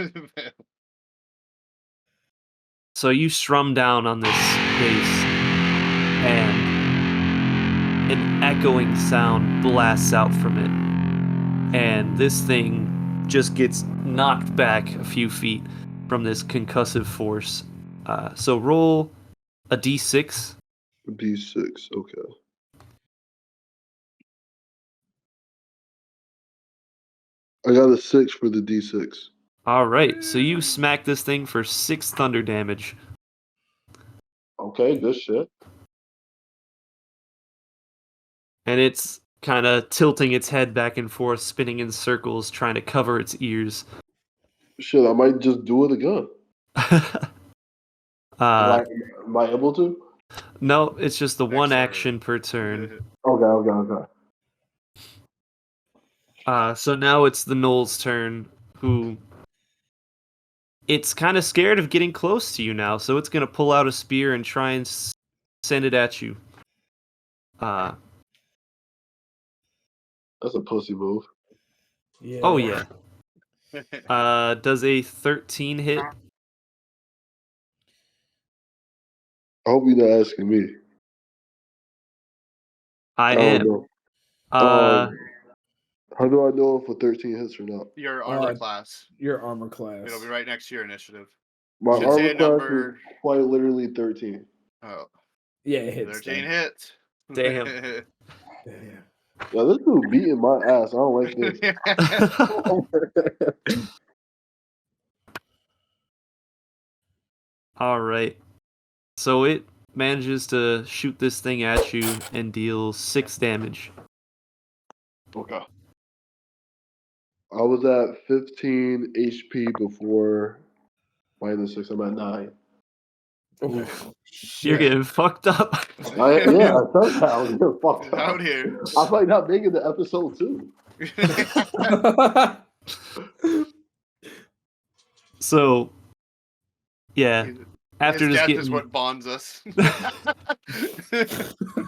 So you strum down on this bass, and an echoing sound blasts out from it. And this thing just gets knocked back a few feet from this concussive force. So roll a d6. D6. Okay. I got a 6 for the D6. All right, so you smack this thing for 6 thunder damage. Okay, good shit. And it's kind of tilting its head back and forth, spinning in circles, trying to cover its ears. Shit, I might just do it again. Am I able to? No, it's just the one turn. action per turn. Okay. So now it's the Knoll's turn, who it's kind of scared of getting close to you now, so it's going to pull out a spear and try and send it at you. That's a pussy move. Yeah. Oh, yeah. Does a 13 hit? I hope you're not asking me. I don't am. know. How do I know if a 13 hits or not? Your armor class. Your armor class. It'll be right next to your initiative. My Should say armor a class number. is quite literally 13. Oh. Yeah, it hits. 13 hits. Damn. Damn. Yeah, this dude beating my ass. I don't like this. All right. So it manages to shoot this thing at you and deal 6 damage. Okay. I was at 15 HP before -6. I'm at 9. You're getting fucked up. I said that. I was getting fucked up. Out here. I might not make it to episode 2. So, yeah, After His just death is what bonds us.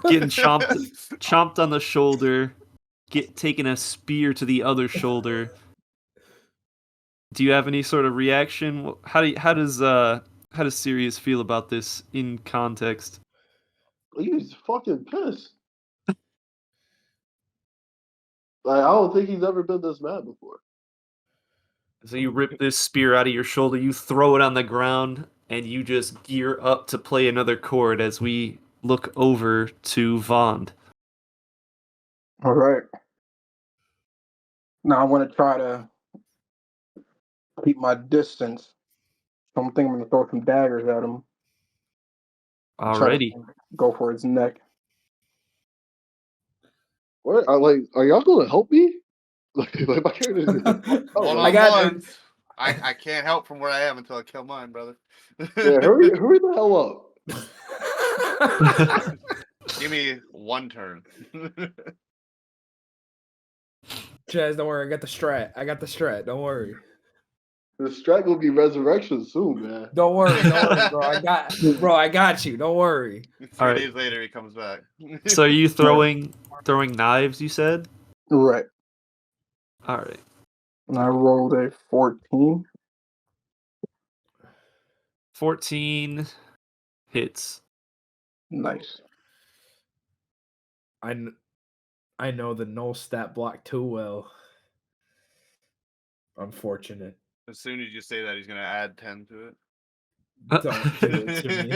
getting chomped on the shoulder, taking a spear to the other shoulder. Do you have any sort of reaction? How does Sirius feel about this in context? He's fucking pissed. Like, I don't think he's ever been this mad before. So you rip this spear out of your shoulder, you throw it on the ground, and you just gear up to play another chord as we look over to Vond. All right. Now I want to try to keep my distance. So I'm thinking I'm gonna throw some daggers at him. Try to Alrighty. go for his neck. What? Are y'all gonna help me? Like my character. I got One-on-one. I can't help from where I am until I kill mine, brother. Yeah, hurry the hell up. Give me one turn. Chaz, don't worry. I got the strat. Don't worry. The strat will be resurrection soon, man. Don't worry, bro. I got you. Don't worry. 3 Alright. days later, he comes back. So are you throwing knives, you said? Right. Alright. And I rolled a 14. 14 hits. Nice. I know the no stat block too well. Unfortunate. As soon as you say that, he's gonna add 10 to it. Don't do it to me.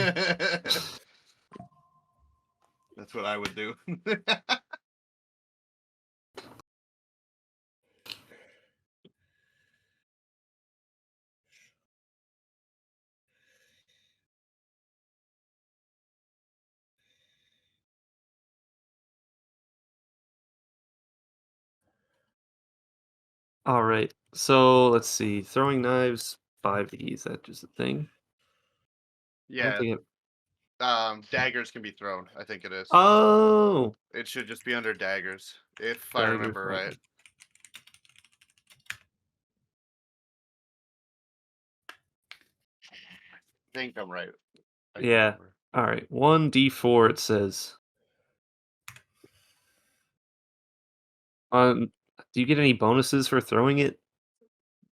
That's what I would do. Alright. So let's see. Throwing knives, 5e, is that just a thing? I don't Yeah, think daggers can be thrown. I think it is. Oh! It should just be under daggers, if I Dagger remember thrown. right. I think I'm right. I can Yeah. remember. Alright. 1d4 it says. Do you get any bonuses for throwing it?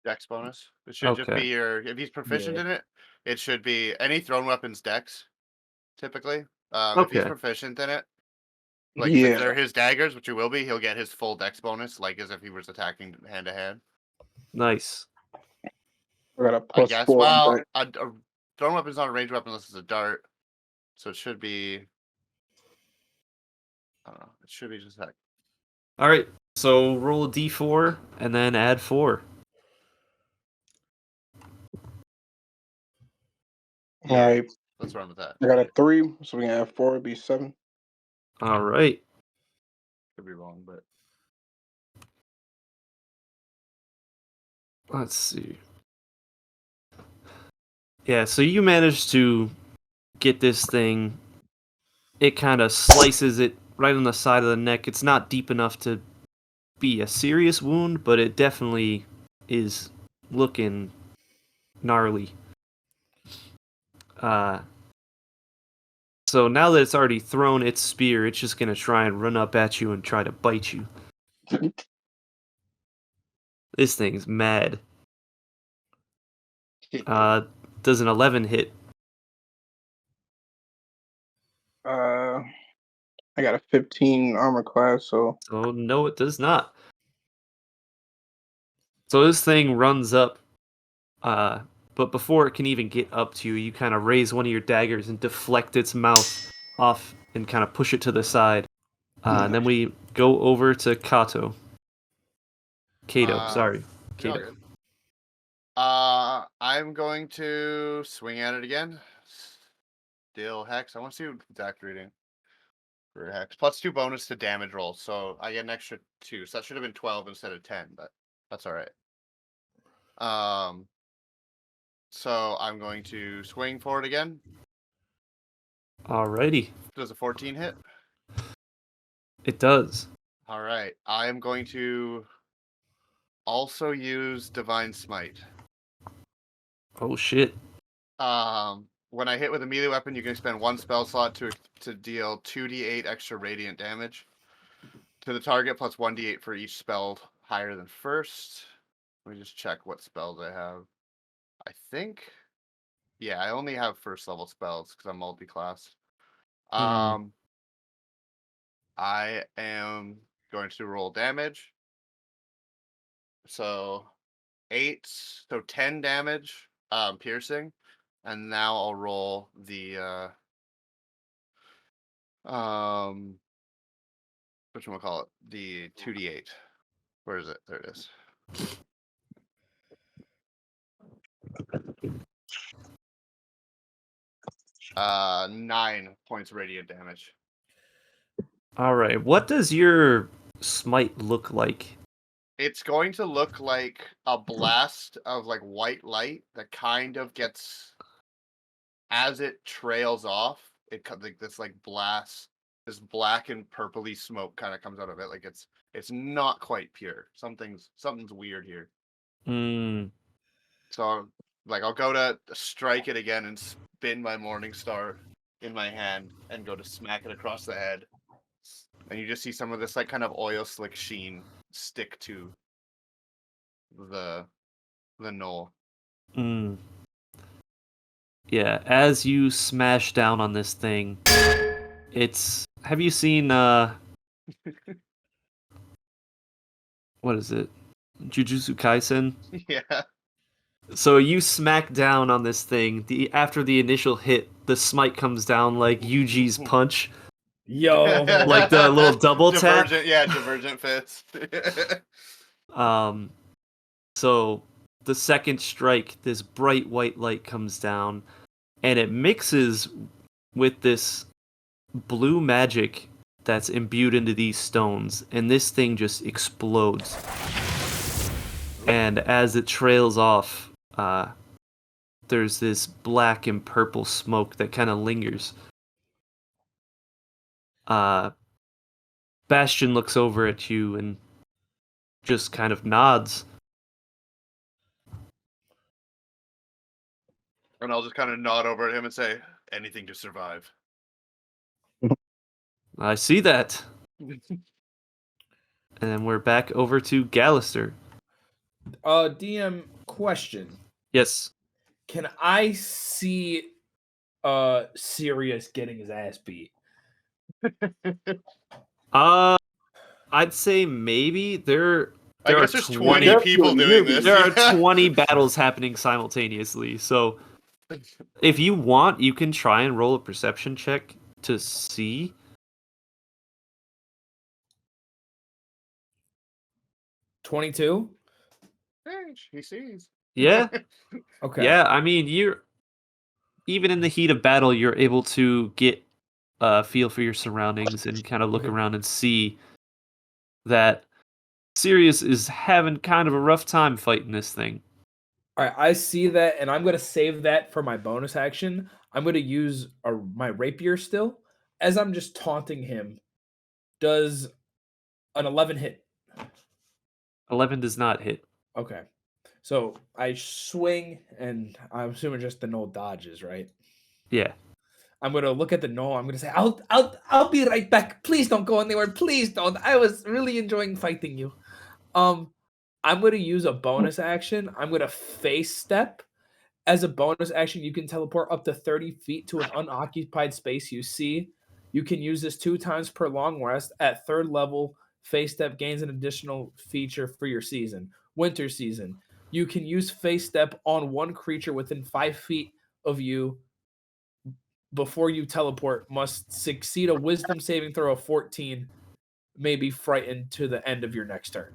Dex bonus. It should just be Okay. if he's proficient Yeah. in it, it should be any thrown weapons dex, typically. If he's Okay. proficient in it, like if Yeah. they're his daggers, which he will be, he'll get his full dex bonus, like as if he was attacking hand to hand. Nice. I got a I plus guess. 4 on Well, deck. a thrown weapon's not a ranged weapon unless it's a dart, so it should be. I don't know. It should be just that. Alright. So roll a d4 and then add 4. Yeah, Alright. let's run with that. I got a 3, so we can add 4, it'd be 7. Alright. Could be wrong, but Let's see. Yeah, so you managed to get this thing. It kind of slices it right on the side of the neck. It's not deep enough to be a serious wound, but it definitely is looking gnarly. So now that it's already thrown its spear, it's just gonna try and run up at you and try to bite you. This thing's mad. Does an 11 hit? I got a 15 armor class, so Oh, no, it does not. So this thing runs up, but before it can even get up to you, you kind of raise one of your daggers and deflect its mouth off and kind of push it to the side. And then we go over to Kato. Sorry. you're all Kato. good. I'm going to swing at it again. Still hex. I want to see what exact reading for hex. Plus 2 bonus to damage rolls, so I get an extra 2. So that should have been 12 instead of 10, but that's all right. So I'm going to swing for it again. Alrighty. Does a 14 hit? It does. All right. I am going to also use Divine Smite. Oh, shit. when I hit with a melee weapon, you can expend 1 spell slot to deal 2d8 extra radiant damage to the target, plus 1d8 for each spell higher than first. Let me just check what spells I have. I think, yeah, I only have first level spells because I'm multi-class. I am going to roll damage. So 10 damage, piercing, and now I'll roll the whatchamacallit, the 2d8. Where is it? There it is. Uh, 9 points of radiant damage. All right. What does your smite look like? It's going to look like a blast of like white light that kind of gets, as it trails off, like this like blast, this black and purpley smoke kind of comes out of it. Like it's not quite pure. Something's weird here. Mm, So like I'll go to strike it again and spin my morning star in my hand and go to smack it across the head. And you just see some of this like kind of oil slick sheen stick to the knoll. mm. Yeah, as you smash down on this thing, have you seen what is it? Jujutsu Kaisen? Yeah. So you smack down on this thing. After the initial hit, the smite comes down like Yuji's punch, Yo. like the little double tap. Divergent, yeah, divergent fits. So the second strike, this bright white light comes down, and it mixes with this blue magic that's imbued into these stones, and this thing just explodes. And as it trails off, there's this black and purple smoke that kind of lingers. Bastion looks over at you and just kind of nods. And I'll just kind of nod over at him and say, anything to survive. I see that. And then we're back over to Gallister. DM question. Yes. Can I see Sirius getting his ass beat? I'd say maybe I guess there's 20 people doing this. There are 20 battles happening simultaneously. So if you want, you can try and roll a perception check to see. 22? He sees. Yeah. Okay. Yeah, I mean, even in the heat of battle, you're able to get a feel for your surroundings and kind of look around and see that Sirius is having kind of a rough time fighting this thing. All right, I see that, and I'm going to save that for my bonus action. I'm going to use my rapier still. As I'm just taunting him, does an 11 hit? 11 does not hit. Okay. So I swing, and I'm assuming just the null dodges, right? Yeah. I'm gonna look at the null. I'm gonna say, "I'll be right back. Please don't go anywhere. Please don't. I was really enjoying fighting you." I'm gonna use a bonus action. I'm gonna face step. As a bonus action, you can teleport up to 30 feet to an unoccupied space you see. You can use this 2 times per long rest. At 3rd level, face step gains an additional feature for your season. Winter season. You can use face step on one creature within 5 feet of you before you teleport. Must succeed a wisdom saving throw of 14. May be frightened to the end of your next turn.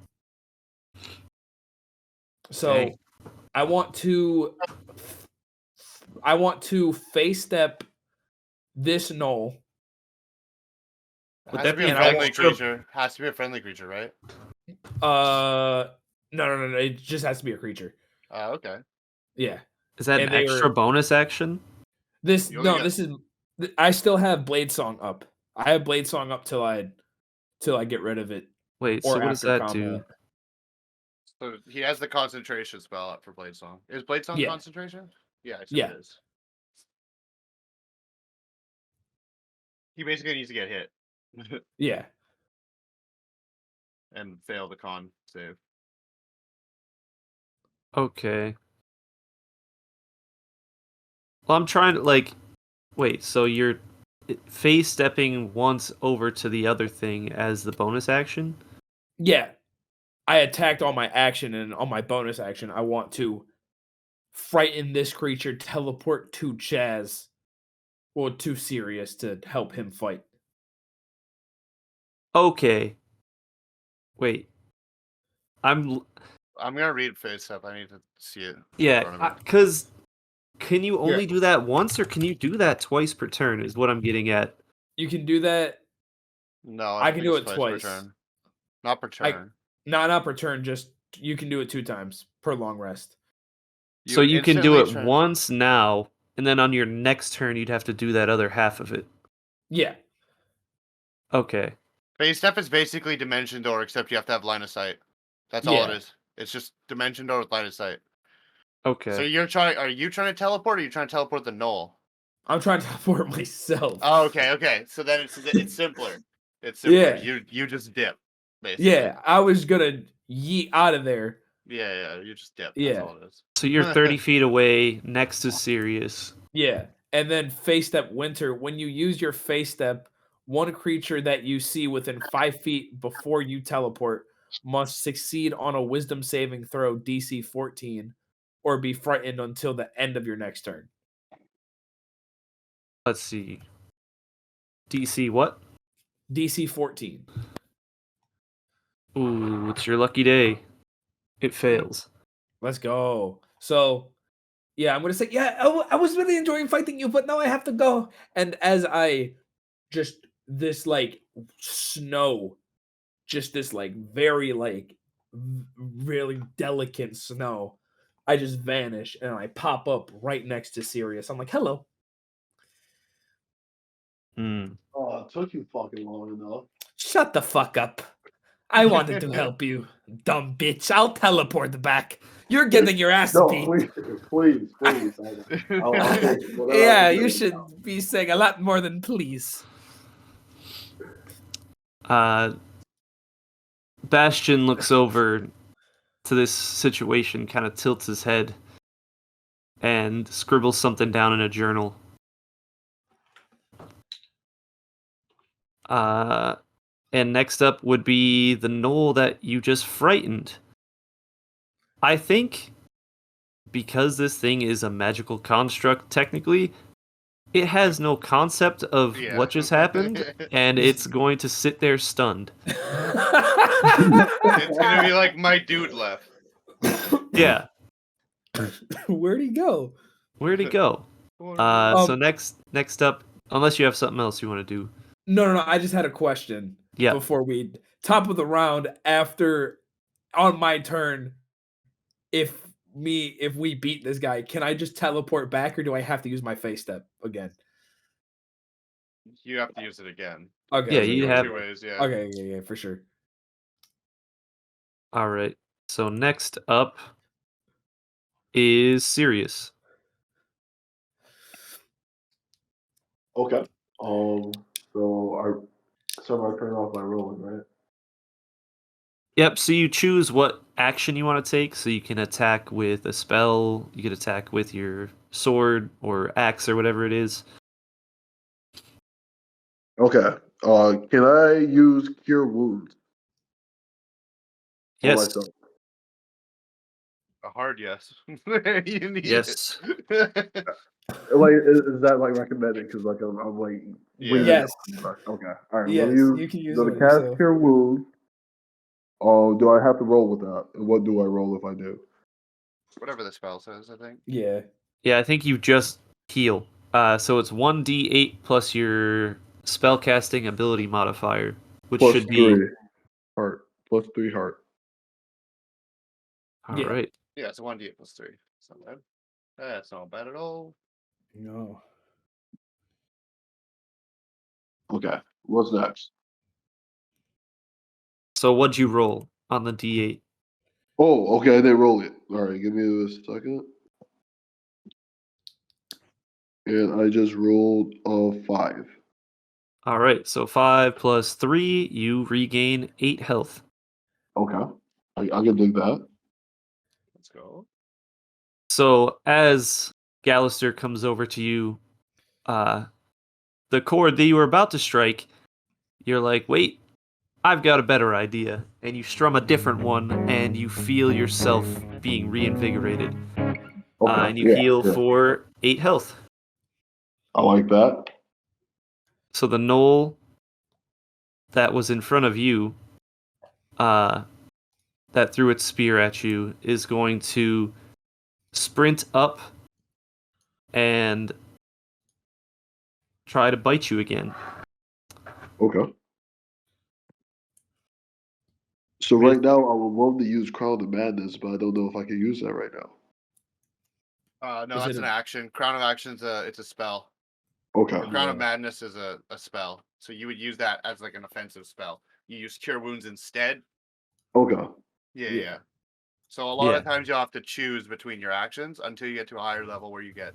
So Dang. I want to face step this null. Has to be a friendly creature. Has to be a friendly creature, right? No. It just has to be a creature. Okay. Yeah. Is that an extra bonus action? This is. I still have Blade Song up. I have Blade Song up till I get rid of it. Wait, so what does that do? So he has the concentration spell up for Blade Song. Is Blade Song concentration? Yeah, it is. He basically needs to get hit Yeah. and fail the con save. Okay. Well, I'm trying to wait. So you're phase stepping once over to the other thing as the bonus action? Yeah. I attacked on my action, and on my bonus action, I want to frighten this creature, teleport to Chaz, or to Sirius to help him fight. Okay. Wait. I'm gonna read face up. I need to see it. in yeah, front of me. because can you only Yeah. do that once, or can you do that twice per turn? Is what I'm getting at. You can do that. No, I I can think do it's it twice per twice. turn. Not per turn. Not per turn. Just you can do it 2 times per long rest. So you can do it instantly once now, and then on your next turn you'd have to do that other half of it. Yeah. Okay. Phase step is basically dimension door, except you have to have line of sight. That's all it Yeah. is. It's just dimension door with line of sight. Okay. So are you trying to teleport, or are you trying to teleport the knoll? I'm trying to teleport myself. Oh, okay. So then it's simpler. It's simpler. Yeah. You just dip, basically. Yeah. I was gonna yeet out of there. Yeah. You just dip. Yeah. That's all it is. So you're 30 feet away next to Sirius. Yeah. And then face step winter. When you use your face step, one creature that you see within 5 feet before you teleport must succeed on a wisdom saving throw DC 14 or be frightened until the end of your next turn. Let's see. DC what? DC 14. Ooh, it's your lucky day. It fails. Let's go. So, yeah, I'm going to say, yeah, I was really enjoying fighting you, but now I have to go. And as I just, this like snow, just this like very like really delicate snow, I just vanish and I pop up right next to Sirius. I'm like, hello. Hmm. Oh, it took you fucking long enough. Shut the fuck up. I wanted to help you, dumb bitch. I'll teleport back. You're getting your ass No, beat. please. I'll take it. Whatever I Yeah, can you do. should be saying a lot more than please. Bastion looks over to this situation, kind of tilts his head, and scribbles something down in a journal. And next up would be the knoll that you just frightened. I think because this thing is a magical construct, technically, it has no concept of Yeah. what just happened, and it's going to sit there stunned. It's gonna be like my dude left. Yeah. Where'd he go? Where'd he go? So next up, unless you have something else you want to do. No. I just had a question. Yeah. Before we top of the round, after on my turn, if we beat this guy, can I just teleport back, or do I have to use my face step again? You have to use it again. Okay. Yeah, It you goes have. 2 ways. Yeah. Okay. Yeah, for sure. All right. So next up is Sirius. Okay. So I start my turn off by rolling, right? Yep. So you choose what action you want to take. So you can attack with a spell. You can attack with your sword or axe or whatever it is. Okay. Can I use Cure Wounds on Yes. myself? A hard yes. You need Yes. it. Like, is that like recommended? Because like I'm like Yeah. winging Yes. it. Okay. All right. Yes, I'm gonna you can use gonna what you cast say. Cure Wounds. Oh, do I have to roll with that? And what do I roll if I do? Whatever the spell says, I think. Yeah. Yeah, I think you just heal. So it's 1d8 plus your spellcasting ability modifier, which Plus should be 3 heart. Plus 3 heart. all Yeah. right. Yeah, it's a 1d8 plus 3. It's not bad. That's not bad at all. No. Okay. What's next? So what'd you roll on the d8? Oh, okay. They roll it. All right. Give me a second. And I just rolled a 5. All right, so 5 plus 3, you regain 8 health. Okay. I can dig that. Let's go. So as Gallister comes over to you, the chord that you were about to strike, you're like, wait, I've got a better idea. And you strum a different one, and you feel yourself being reinvigorated. Okay. And you heal for 8 health. I like that. So the knoll that was in front of you, that threw its spear at you, is going to sprint up and try to bite you again. Okay. So right now, I would love to use Crown of Madness, but I don't know if I can use that right now. No, Is that's it an action. Crown of Action's it's a spell. Okay. The Crown of Madness is a spell. So you would use that as like an offensive spell. You use Cure Wounds instead. Okay. Yeah. So a lot of times you'll have to choose between your actions until you get to a higher level where you get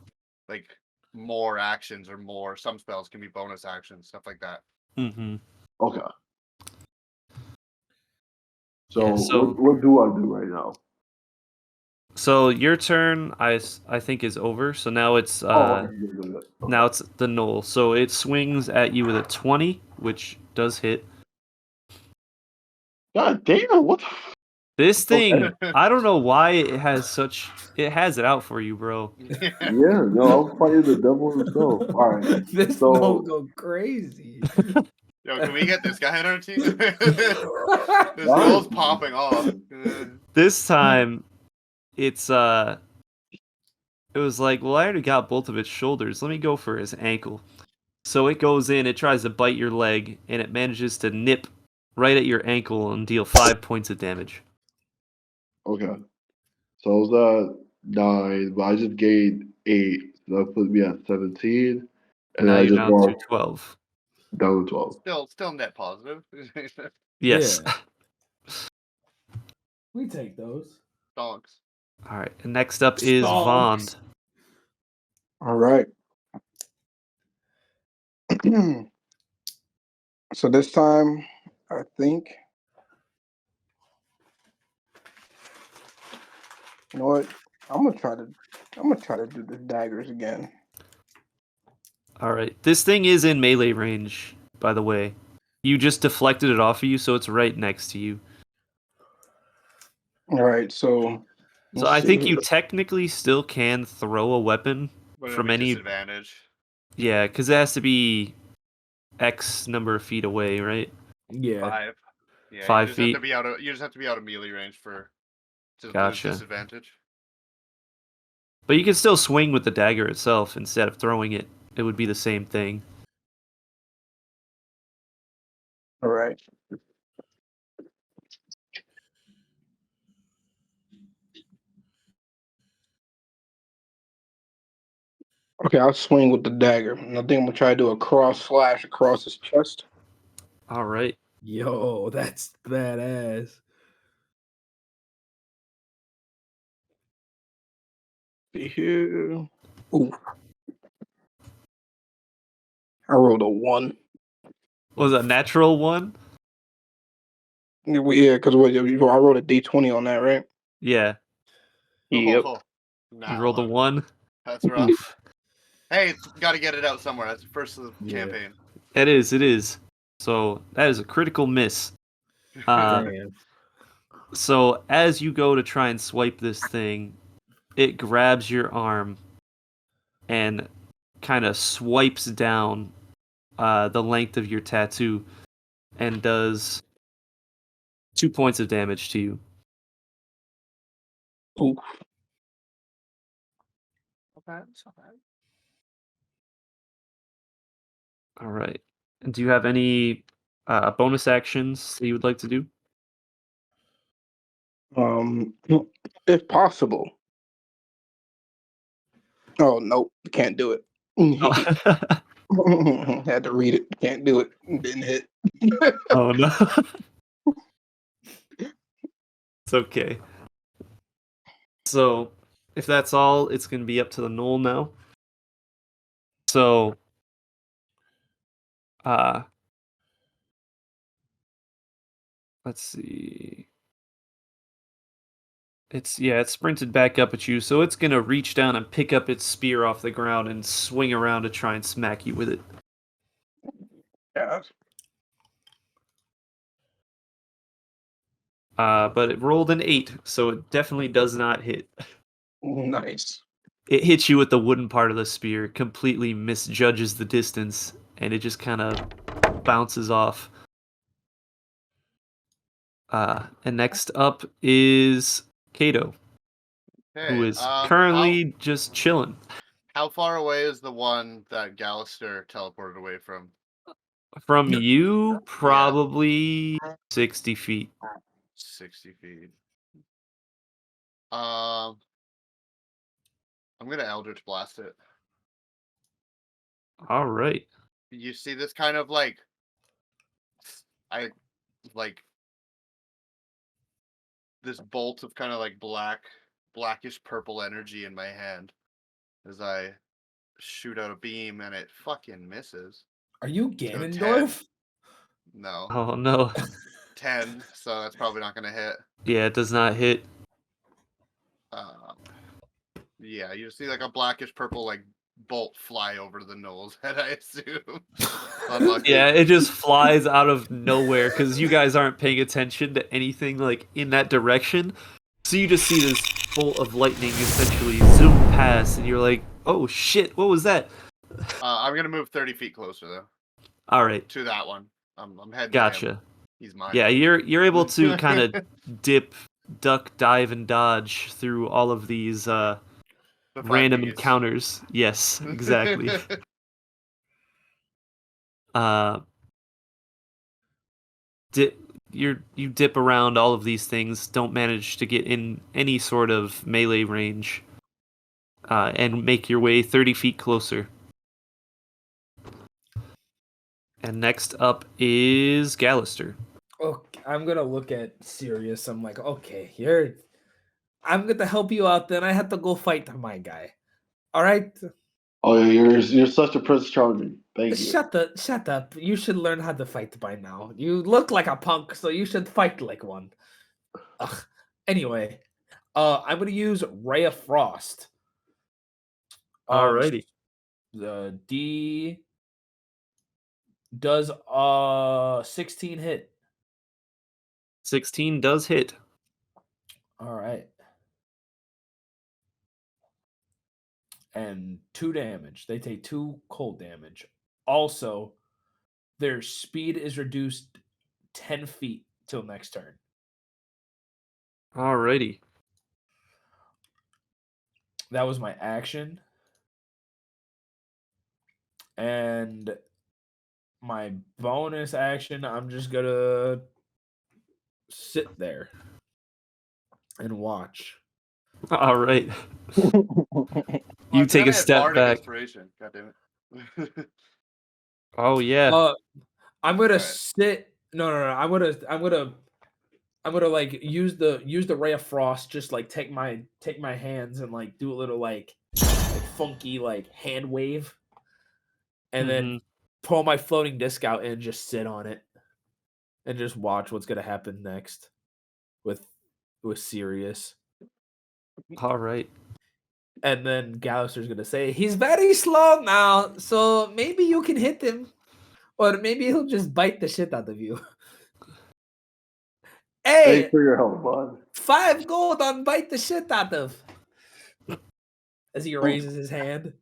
like more actions or more. Some spells can be bonus actions, stuff like that. Mm-hmm. Okay. So, Yeah, so- what do I do right now? So your turn, I think, is over. So now it's Okay. now it's the knoll. So it swings at you with a 20, which does hit. God damn! What? This thing, Okay. I don't know why it has it out for you, bro. Yeah. No, I'm fighting the devil himself. All right. This So- will go crazy. Yo, can we get this guy on our team? This goal's popping off. This time, it's it was like, well, I already got both of its shoulders. Let me go for his ankle. So it goes in, it tries to bite your leg, and it manages to nip right at your ankle and deal 5 points of damage. Okay. So I was at 9, but I just gained 8. So that put me at 17. And Now then I you're just down to walked 12. down to 12. Still net positive. Yes. Yeah. We take those. Donks. All right. And next up is Stonks. Vond. All right. So this time, I think. You know what? I'm gonna try to do the daggers again. All right. This thing is in melee range, by the way. You just deflected it off of you, so it's right next to you. All right. So. So let's I think see. you technically still can throw a weapon But from it'd be any. disadvantage. Yeah, because it has to be X number of feet away, right? Yeah. 5. Yeah, 5 you just feet. have to be out of melee range to lose Gotcha. disadvantage. But you can still swing with the dagger itself instead of throwing it. It would be the same thing. All right. Okay, I'll swing with the dagger. And I think I'm gonna try to do a cross slash across his chest. All right. Yo, that's badass. See here. Ooh. I rolled a 1. Was it a natural one? Yeah, because I rolled a D20 on that, right? Yeah. Yep. Oh, You rolled a 1. That's rough. Hey, got to get it out somewhere. That's the first of the campaign. It is. So that is a critical miss. Damn. So as you go to try and swipe this thing, it grabs your arm and kind of swipes down the length of your tattoo and does 2 points of damage to you. Ooh. Okay. All right. And do you have any bonus actions that you would like to do? If possible. Oh nope, can't do it. Had to read it. Can't do it. Didn't hit. Oh no. It's okay. So, if that's all, it's going to be up to the knoll now. So, Let's see. It's sprinted back up at you, so it's gonna reach down and pick up its spear off the ground and swing around to try and smack you with it. Yeah. But it rolled an 8, so it definitely does not hit. Nice. It hits you with the wooden part of the spear, completely misjudges the distance, and it just kind of bounces off. And next up is Kato, who Hey, is currently just chilling. how far away is the one that Gallister teleported away from? From you, probably 60 feet. 60 feet. I'm gonna Eldritch Blast it. All right. You see this kind of like, this bolt of kind of like blackish purple energy in my hand as I shoot out a beam, and it fucking misses. Are you So Ganondorf? No, Oh no. 10. So that's probably not gonna hit. Yeah, it does not hit. Yeah, you see like a blackish purple like bolt fly over the Knoll's head, I assume. Unlucky. Yeah, it just flies out of nowhere because you guys aren't paying attention to anything like in that direction. So you just see this bolt of lightning essentially zoom past, and you're like, "Oh shit, what was that?" I'm gonna move 30 feet closer though All right, to that one. I'm heading to him. gotcha. He's mine. Yeah, you're able to kind of dip, duck, dive, and dodge through all of these The random 5Ds. encounters. Yes, exactly. You dip around all of these things, don't manage to get in any sort of melee range, and make your way 30 feet closer. And next up is Gallister. Okay, I'm gonna look at Sirius. I'm like, okay, I'm gonna help you out. Then I have to go fight my guy. All right. Oh, you're such a Prince Charming. Thank you. Shut up. You should learn how to fight by now. You look like a punk, so you should fight like one. Ugh. Anyway, I'm gonna use Ray of Frost. Alrighty. The D does 16 hit. 16 does hit. All right. And 2 damage. They take 2 cold damage. Also, their speed is reduced 10 feet till next turn. Alrighty. That was my action. And my bonus action, I'm just gonna sit there and watch. All right. Oh, You I take forgot I a had step Bardic back. Inspiration. God damn it. Oh yeah. I'm gonna Alright. sit. No. I'm gonna like use the ray of frost. Just like take my hands and like do a little like funky like hand wave, and then pull my floating disc out and just sit on it, and just watch what's gonna happen next with Sirius. All right. And then Gallister's gonna say he's very slow now, so maybe you can hit him, or maybe he'll just bite the shit out of you. Hey, Thanks for your help, bud. 5 gold on bite the shit out of. As he raises his hand.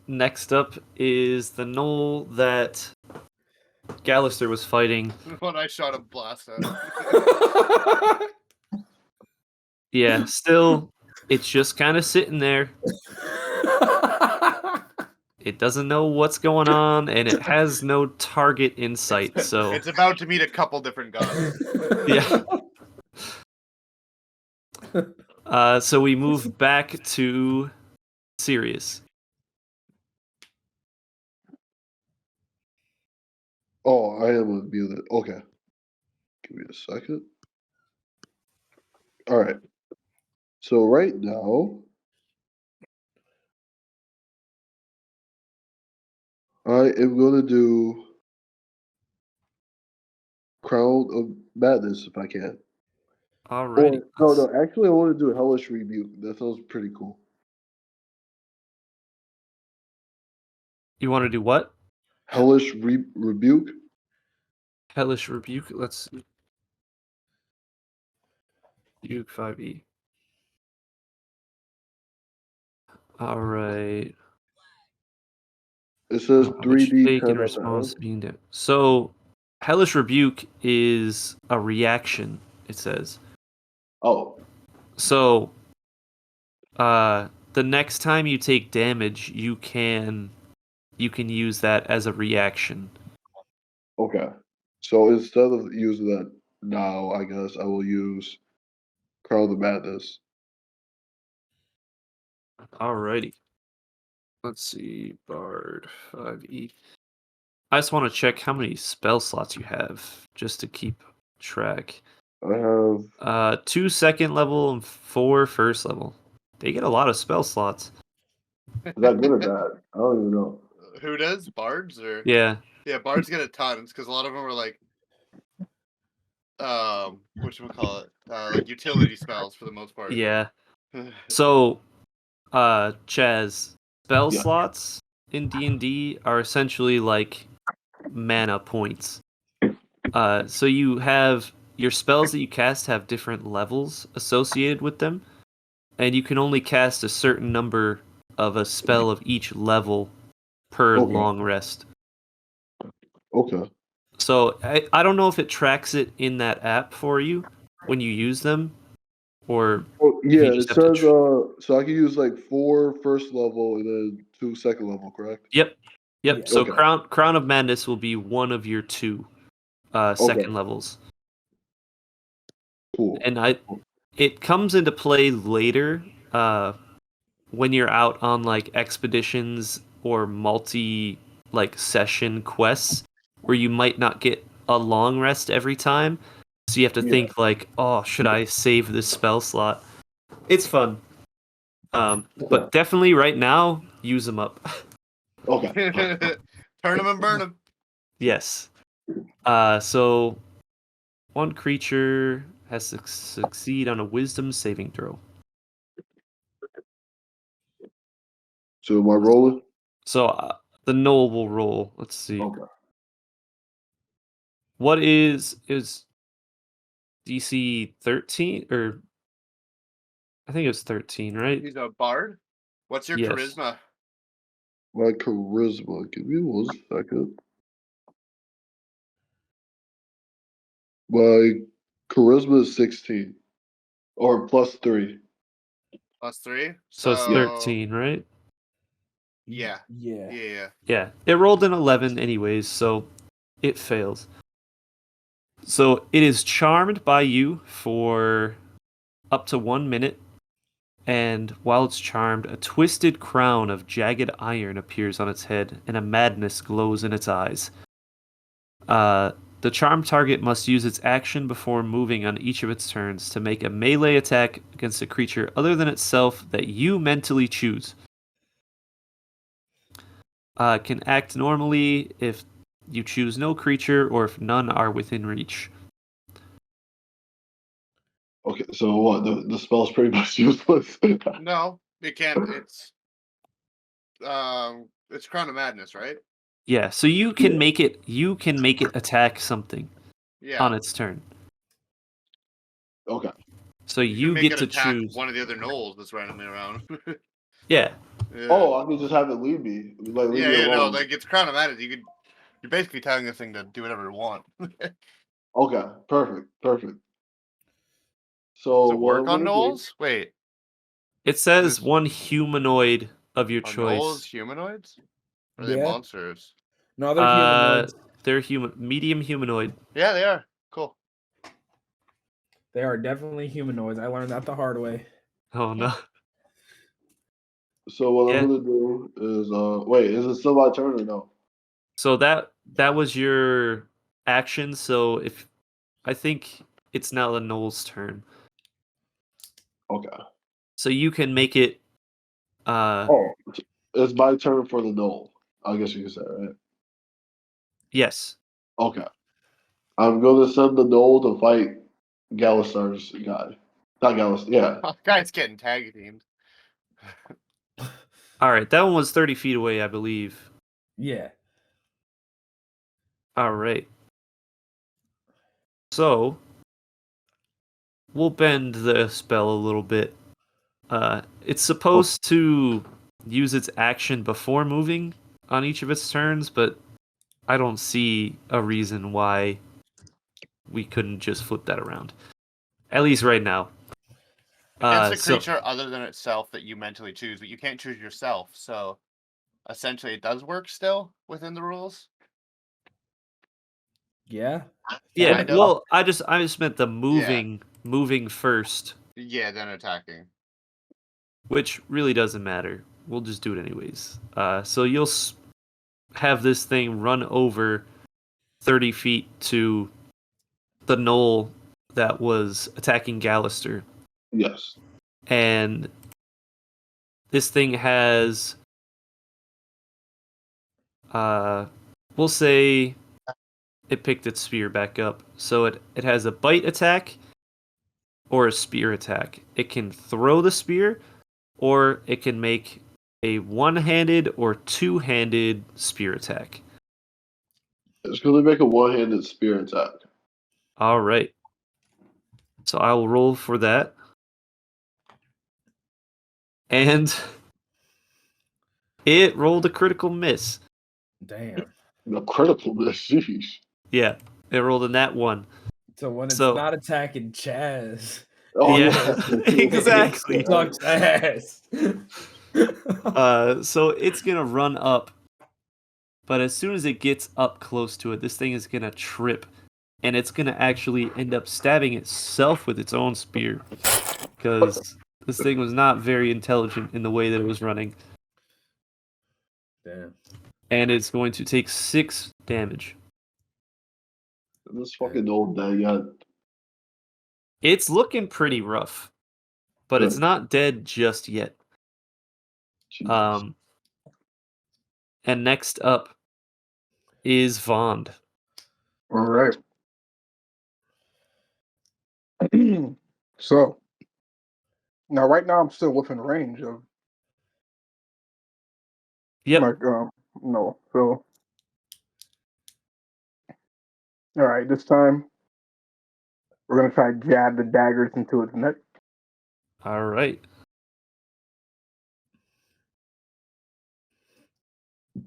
Next up is the knoll that Gallister was fighting. When I shot a blast at it. Yeah, still, it's just kind of sitting there. It doesn't know what's going on, and it has no target in sight. So It's about to meet a couple different gods. yeah. So we move back to Sirius. Oh, I am muted. Okay. Give me a second. All right. So right now, I am gonna do Crown of Madness if I can. Alrighty. Or no, actually, I want to do Hellish Rebuke. That sounds pretty cool. You want to do what? Hellish Rebuke. Hellish Rebuke. Let's see. Rebuke 5e. All right. It says Which 3d fake 10 in on response the to being dead. So, Hellish Rebuke is a reaction. It says. Oh, So, the next time you take damage, you can use that as a reaction. okay. So instead of using that now, I guess I will use Crown of Madness. Alrighty. Let's see. Bard 5e. I just want to check how many spell slots you have, just to keep track. I have 2 second level and 4 first level. They get a lot of spell slots. is that good or bad? I don't even know. Who does? Bards or Yeah. yeah, bards get a ton because a lot of them are like whatchamacallit, like utility spells for the most part. Yeah. So, Chaz, spell Yeah. slots in D&D are essentially like mana points. So you have your spells that you cast have different levels associated with them, and you can only cast a certain number of a spell of each level per Okay. long rest. Okay. So I don't know if it tracks it in that app for you when you use them, or Well, if you yeah, just it have to. says so I can use like 4 first level and then 2 second level, correct? Yep. Yeah. So Okay. Crown of Madness will be one of your 2 second levels, Cool. and it comes into play later when you're out on like expeditions or multi like session quests where you might not get a long rest every time, so you have to Yeah. think like, oh, should I save this spell slot? It's fun. But definitely right now, use them up. Okay. Turn them and burn them. Yes. So one creature has to succeed on a Wisdom saving throw. So am I rolling? So the Knoll will roll. Let's see. Okay. What is DC 13 or I think it was 13, right? He's a bard. What's your Yes. charisma? My charisma. Give me 1 second. My charisma is 16. Or plus 3. +3. So it's 13, right? Yeah. Yeah. Yeah. Yeah. It rolled an 11 anyways, so it fails. So it is charmed by you for up to 1 minute, and while it's charmed, a twisted crown of jagged iron appears on its head, and a madness glows in its eyes. The charmed target must use its action before moving on each of its turns to make a melee attack against a creature other than itself that you mentally choose. Can act normally if you choose no creature or if none are within reach. Okay, so what? The spell's pretty much useless. No, it can't. It's Crown of Madness, right? Yeah, so you can make it attack something Yeah. on its turn. Okay. So You can you make get it to attack choose. one of the other gnolls that's randomly around. Yeah. Yeah. Oh, I can just have it leave me. Like leave me No, alone. like it's Crown of Madness. You're basically telling this thing to do whatever it want. Okay, perfect. Does So it what work I'm on gonna do? gnolls? Wait, It says This- one humanoid of your are gnolls choice. humanoids? Or are they Yeah. monsters? No, they're humanoids. They're medium humanoid. Yeah, they are. Cool. They are definitely humanoids. I learned that the hard way. Oh no. So what Yeah. I'm gonna do is wait, is it still my turn or no? So that was your action. So if I think it's now the Knoll's turn. Okay. So you can make it Oh, it's my turn for the knoll. I guess you can say, right? Yes. Okay. I'm going to send the Knoll to fight Galistar's guy. Not Galistar, yeah. Guy's getting tag teamed. All right, that one was 30 feet away, I believe. Yeah. All right. So, we'll bend the spell a little bit. It's supposed to use its action before moving on each of its turns, but I don't see a reason why we couldn't just flip that around. At least right now. It's a So creature other than itself that you mentally choose, but you can't choose yourself. So essentially, it does work still within the rules. Yeah. yeah, Kind of. well, I just meant the moving first, Yeah, then attacking. which really doesn't matter. We'll just do it anyways. So you'll have this thing run over 30 feet to the knoll that was attacking Gallister. Yes. And this thing has we'll say it picked its spear back up. So it has a bite attack or a spear attack. It can throw the spear, or it can make a one-handed or two-handed spear attack. It's going to make a one-handed spear attack. All right. So I will roll for that. And it rolled a critical miss. Damn. The critical miss, sheesh. Yeah, it rolled a nat 1. So when it's So- not attacking Chaz, Oh, Yeah, exactly. it sucks ass. So it's gonna run up, but as soon as it gets up close to it, this thing is gonna trip, and it's gonna actually end up stabbing itself with its own spear, because this thing was not very intelligent in the way that it was running, Damn. and it's going to take 6 damage. This fucking old guy got. It's looking pretty rough, but it's not dead just yet. Jesus. And next up is Vond. All right. So now, right now, I'm still within range of Yep. like no. So all right, this time we're gonna try to jab the daggers into its neck. All right.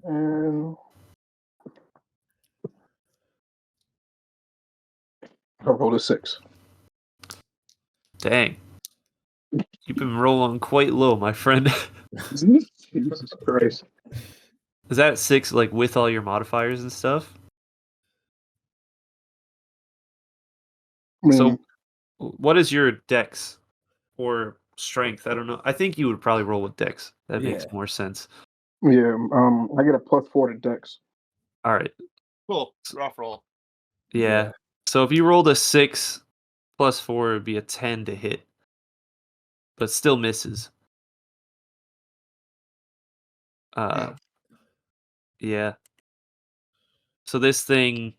And I rolled a 6. Dang. You've been rolling quite low, my friend. Jesus Christ. Is that 6 like with all your modifiers and stuff? I mean, So what is your dex or strength? I don't know. I think you would probably roll with dex. That makes Yeah. more sense. yeah, I get a +4 to dex. All right. Cool. Rough roll. Yeah. So if you rolled a 6 plus 4, it would be a 10 to hit. But still misses. Yeah. So this thing,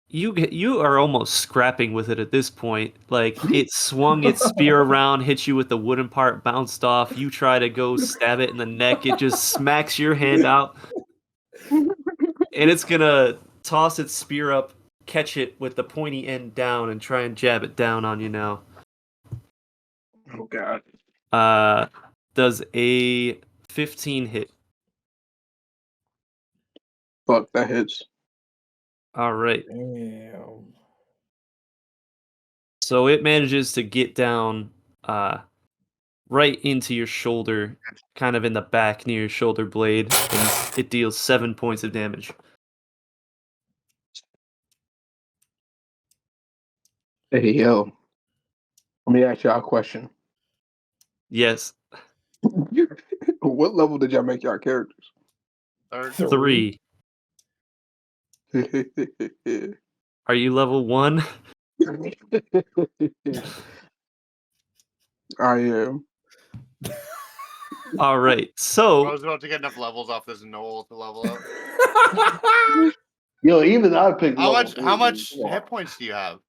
you are almost scrapping with it at this point. Like it swung its spear around, hit you with the wooden part, bounced off. You try to go stab it in the neck, it just smacks your hand out, and it's gonna toss its spear up, catch it with the pointy end down, and try and jab it down on you now. Oh God. Does a 15 hit? Fuck, that hits. All right. Damn. So it manages to get down right into your shoulder, kind of in the back near your shoulder blade, and it deals 7 points of damage. Hey, yo. Let me ask y'all a question. Yes, What level did y'all make y'all characters? Third. 3. Are you level 1? I am. All right. I So was about to get enough levels off this knoll to level up. Yo, even I picked How level much? 3. How much Come on. hit points do you have?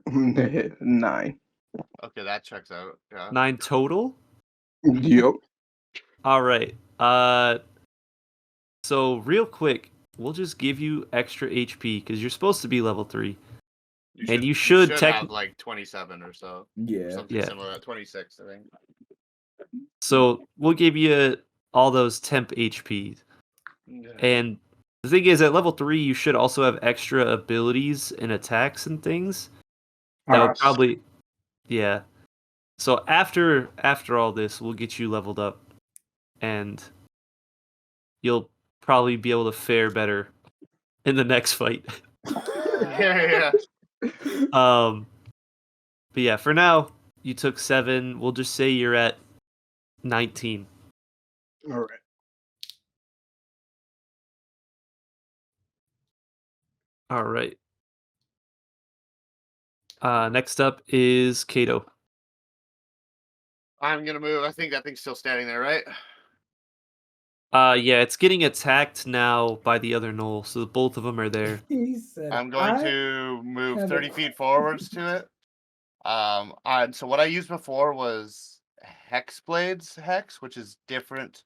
9. Okay, that checks out. Yeah. 9 total. Yep. All right. So real quick, we'll just give you extra HP because you're supposed to be level 3. And you should have like 27 or so. Or Yeah. something Yeah. similar. 26, I think. So we'll give you all those temp HP. And the thing is, at level 3, you should also have extra abilities and attacks and things. That would probably, yeah. So after all this, we'll get you leveled up, and you'll probably be able to fare better in the next fight. Yeah. But yeah, for now, you took 7. We'll just say you're at 19. All right. All right. Next up is Kato. I'm gonna move. I think that thing's still standing there, right? Yeah, it's getting attacked now by the other knoll, so both of them are there. He said, I'm going to move have 30 it. feet forwards to it. So what I used before was Hexblade's Hex, which is different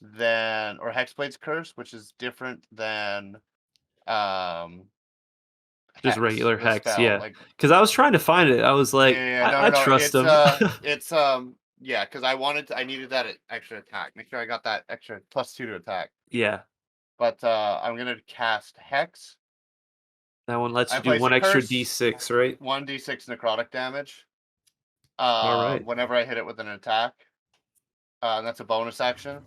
than, or Hexblade's Curse, which is different than Just regular the hex, spell. yeah. Like, Because I was trying to find it. I was like, I no. trust him. It's yeah, because I needed that extra attack. Make sure I got that extra +2 to attack. Yeah, But I'm gonna cast Hex. that one lets I you do place one a extra curse. d6, right? 1d6 necrotic damage. All right. Whenever I hit it with an attack. And that's a bonus action.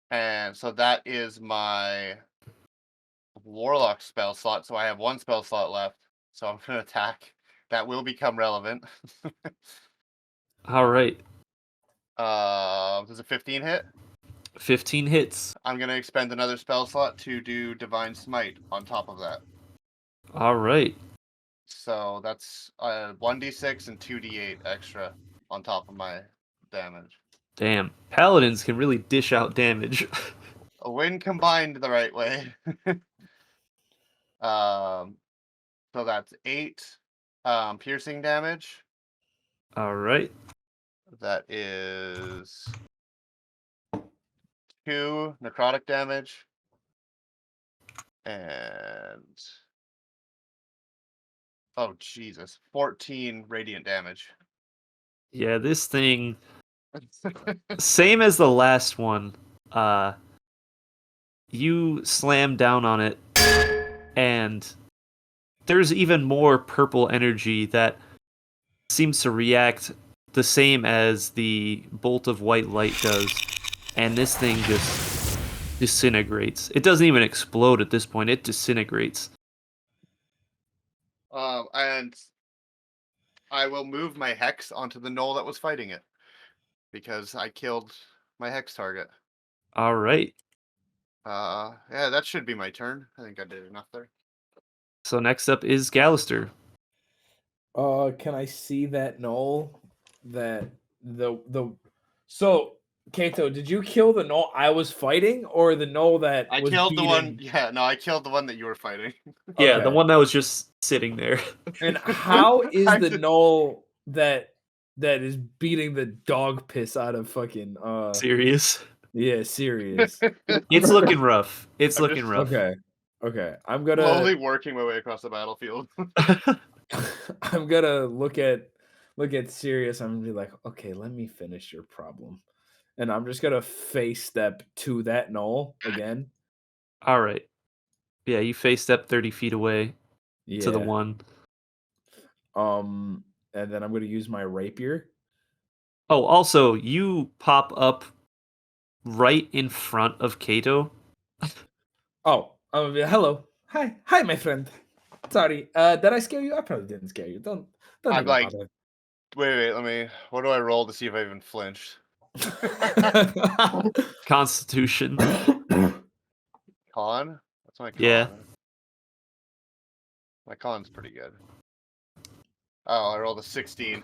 And so that is my Warlock spell slot. So I have 1 spell slot left. So I'm gonna attack. That will become relevant. All right. Does a 15 hit? 15 hits. I'm gonna expend another spell slot to do Divine Smite on top of that. All right. So that's 1d6 and 2d8 extra on top of my damage. Damn. Paladins can really dish out damage. When combined the right way. So that's 8 piercing damage. All right. That is 2 necrotic damage. And oh Jesus, 14 radiant damage. Yeah, this thing, same as the last one. You slam down on it, and there's even more purple energy that seems to react the same as the bolt of white light does, and this thing just disintegrates. It doesn't even explode at this point, it disintegrates. And I will move my hex onto the knoll that was fighting it because I killed my hex target. All right. Yeah, that should be my turn. I think I did enough there. So next up is Gallister. Can I see that knoll? That the so Kato, did you kill the knoll I was fighting, or the knoll that I was killed the one. beating- Yeah, no, I killed the one that you were fighting. Yeah, the Okay. one that was just sitting there. And how is I the did- knoll that is beating the dog piss out of fucking Serious. yeah, serious. It's looking rough. It's I'm looking just- rough. Okay. I'm gonna Slowly working my way across the battlefield. I'm gonna look at Sirius. I'm gonna be like, okay, let me finish your problem. And I'm just gonna face step to that knoll again. All right. Yeah, you face step 30 feet away Yeah. to the one. And then I'm gonna use my rapier. Oh, also, you pop up right in front of Kato. Oh, I'm gonna be hello. Hi, my friend. Sorry, did I scare you? I probably didn't scare you. Don't I'm even like- bother. Wait, let me. What do I roll to see if I even flinched? Constitution. Con? What's my con? Yeah. My con's pretty good. Oh, I rolled a 16.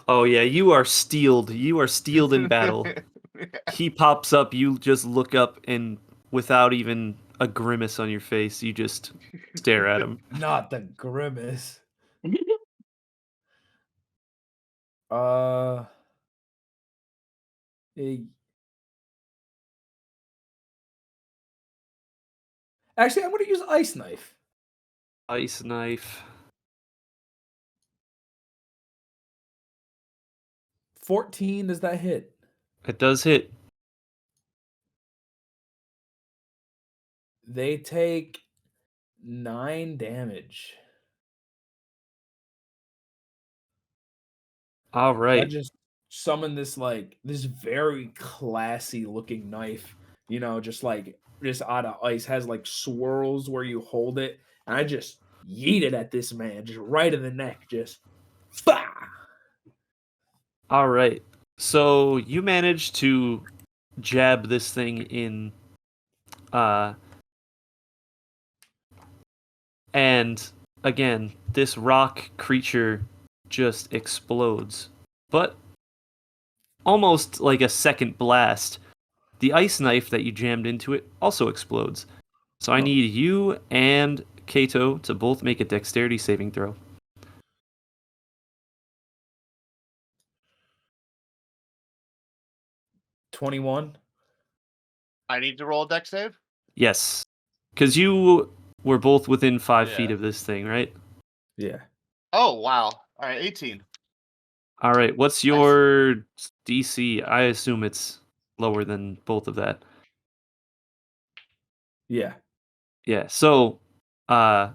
Oh yeah, you are steeled. You are steeled in battle. He pops up, you just look up, and without even a grimace on your face, you just stare at him. Not the grimace. Uh, eh, actually, I'm gonna use ice knife. Ice knife. 14, does that hit? It does hit. They take 9 damage. All I right. just summon this very classy looking knife, just out of ice, has like swirls where you hold it, and I just yeet it at this man, just right in the neck, just fa. All right. So you manage to jab this thing in, uh, and again, this rock creature just explodes. But almost like a second blast, the ice knife that you jammed into it also explodes. So I need you and Kato to both make a dexterity saving throw. 21. I need to roll a dex save. Yes. Because you were both within 5 feet Yeah. of this thing, right? Yeah. Oh wow! All right, 18. All right. What's your DC? I assume it's lower than both of that. Yeah. Yeah. So, you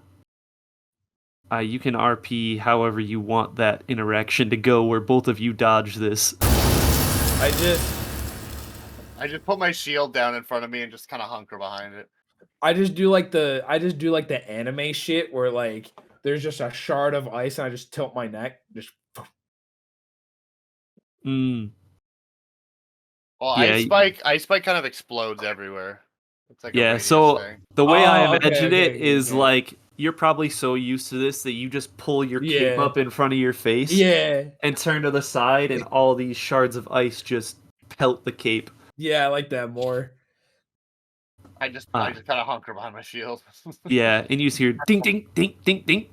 can RP however you want that interaction to go, where both of you dodge this. I just put my shield down in front of me and just kind of hunker behind it. just do like the anime shit where like there's just a shard of ice and I just tilt my neck. Just Mm. Well, Yeah. ice spike kind of explodes everywhere. It's like a Yeah. radius So thing. the way I Oh, okay, imagine it okay, is okay. like you're probably so used to this that you just pull your cape Yeah. up in front of your face. Yeah. And turn to the side, and all these shards of ice just pelt the cape. Yeah, I like that more. I just kind of hunker behind my shield. Yeah, and you just hear ding, ding, ding, ding, ding.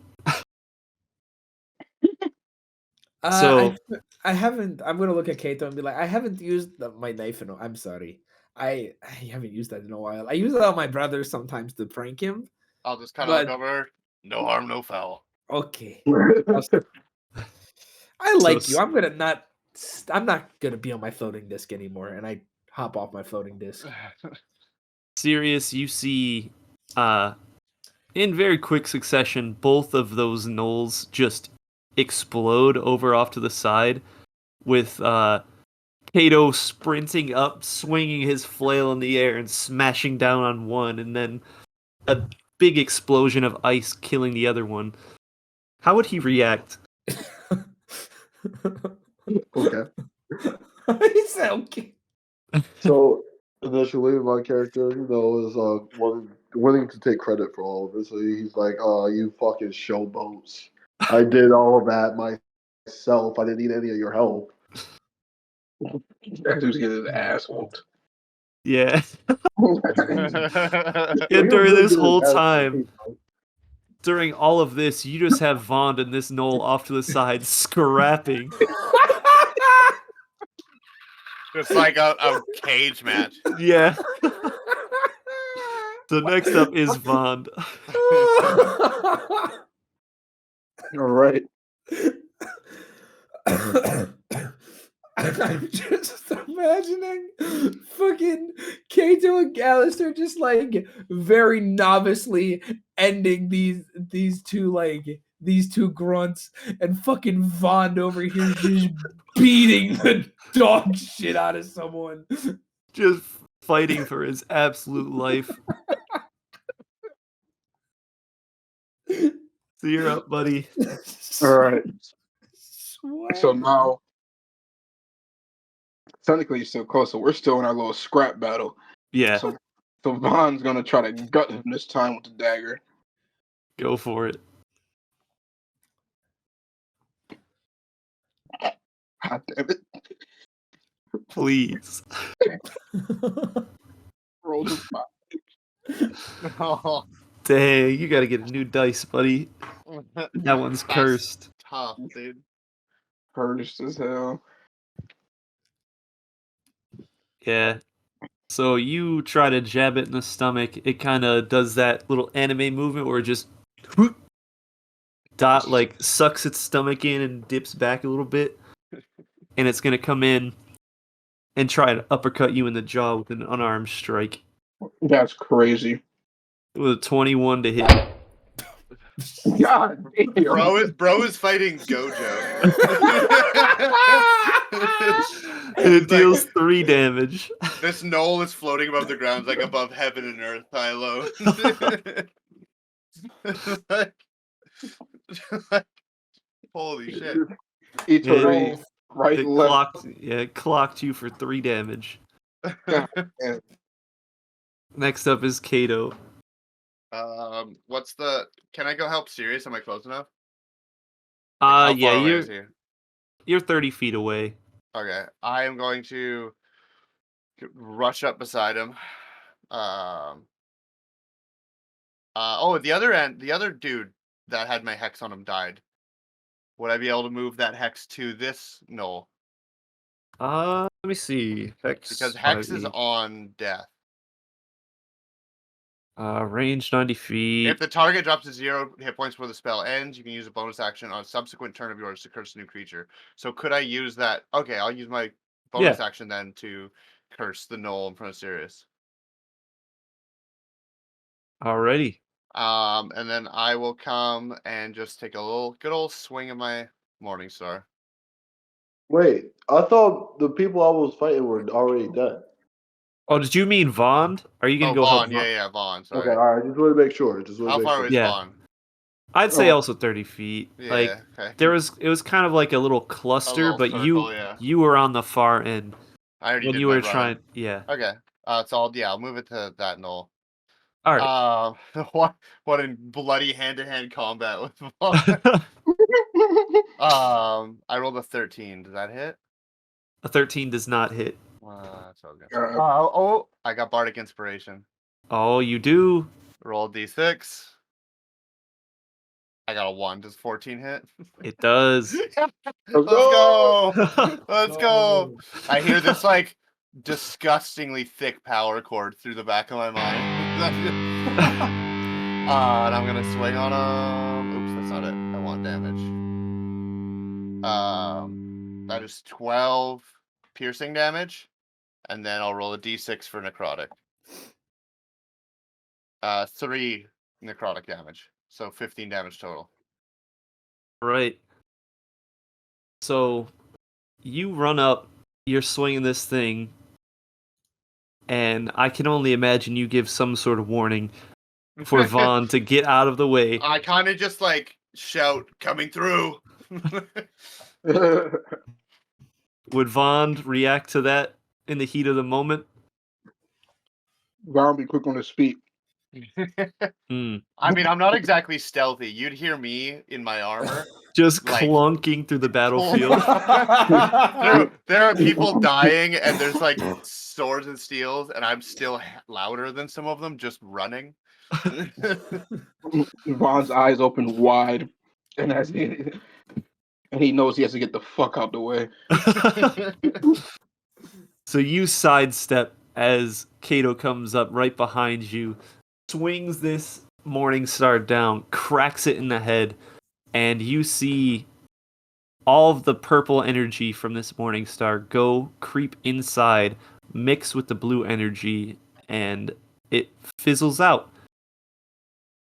So, I haven't. I'm gonna look at Kato and be like, I haven't used my knife in. I'm sorry. I haven't used that in a while. I use it on my brother sometimes to prank him. I'll just kind of But look over. No harm, no foul. okay, Okay. I like So you. I'm gonna not. I'm not gonna be on my floating disc anymore, and I hop off my floating disc. Sirius, you see, in very quick succession, both of those gnolls just explode over off to the side, with Kato sprinting up, swinging his flail in the air, and smashing down on one, and then a big explosion of ice killing the other one. How would he react? Okay. He said okay. So initially, my character, is willing to take credit for all of it. So he's like, "Oh, you fucking showboats! I did all of that myself. I didn't need any of your help." That dude's getting his ass whooped. Yeah. He And was during really this good whole at time, asking. during all of this, you just have Vond and this Knoll off to the side scrapping. It's like a cage match. Yeah. So next up is Vond. All right. I'm just imagining fucking Kato and Gallister just like very novicely ending these two grunts, and fucking Vond over here just beating the dog shit out of someone. Just fighting for his absolute life. So you're up, buddy. All right. So now, technically, you're still close. So we're still in our little scrap battle. Yeah, So Vaughn's gonna try to gut him this time with the dagger. go for it. God damn it. Please. Roll the five. Oh, Dang, you gotta get a new dice, buddy. That one's that's cursed. tough, dude. Cursed as hell. Yeah. So you try to jab it in the stomach. It kind of does that little anime movement where it just sucks its stomach in and dips back a little bit, and it's gonna come in and try to uppercut you in the jaw with an unarmed strike That's crazy. with a 21 to hit. God damn. Bro is fighting Gojo. And it It's deals like, 3 damage. this knoll is floating above the ground, like above heaven and earth, high low. Like, holy shit. Eternity. It, Right, it left. clocked you for 3 damage. God damn. Next up is Kato. What's the? Can I go help Sirius? Am I close enough? How Yeah, far away is he? you're 30 feet away. Okay, I am going to rush up beside him. The other dude that had my hex on him died. Would I be able to move that hex to this knoll? Let me see. Because hex is 5e. on death. Range 90 feet. If the target drops to 0 hit points before the spell ends, you can use a bonus action on a subsequent turn of yours to curse a new creature. So could I use that? Okay, I'll use my bonus action then to curse the knoll in front of Sirius. Alrighty. And then I will come and just take a good old swing of my Morning Star. Wait, I thought the people I was fighting were already dead. Oh, did you mean Vaughn? Are you gonna go help Vaughn. Vaughn? Yeah, Vaughn. Sorry. Okay, all right. Just want to make sure. How far away is Yeah. Vaughn? I'd say also 30 feet. Yeah, Like okay. it was kind of like a little cluster, little but circle, yeah. you were on the far end I already when did you my were running. trying. Yeah. Okay. I'll move it to that knoll. All right. What in bloody hand-to-hand combat with Vaughn. I rolled a 13. Does that hit? A 13 does not hit. That's all good. I got Bardic Inspiration. Oh, you do. Roll d6. I got a 1. Does 14 hit? It does. Let's go! Let's go! I hear this like disgustingly thick power cord through the back of my mind. And I'm gonna swing on him. Oops, that's not it. I want damage. That is 12 piercing damage, and then I'll roll a d6 for necrotic. 3 necrotic damage, so 15 damage total. Right. So you run up, you're swinging this thing, and I can only imagine you give some sort of warning for Vaughn to get out of the way. I kind of just like shout, "Coming through!" Would Vaughn react to that in the heat of the moment? Vaughn be quick on his feet. I mean, I'm not exactly stealthy. You'd hear me in my armor. Just Like, clunking through the battlefield. there are people dying, and there's like swords and steels, and I'm still louder than some of them, just running. Vaughn's eyes open wide, and he knows he has to get the fuck out the way. So you sidestep as Kato comes up right behind you, swings this Morning Star down, cracks it in the head, and you see all of the purple energy from this Morning Star go creep inside, mix with the blue energy, and it fizzles out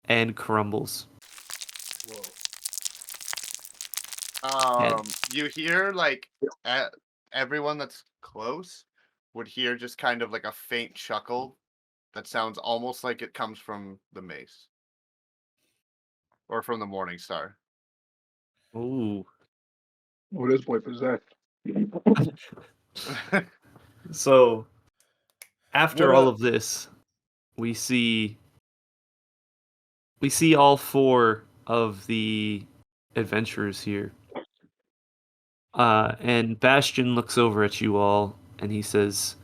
and crumbles. You hear like everyone that's close would hear just kind of like a faint chuckle that sounds almost like it comes from the mace or from the Morning Star. Ooh. Oh, this boy possessed. So, after all of this, we see all 4 of the adventurers here. And Bastion looks over at you all and he says,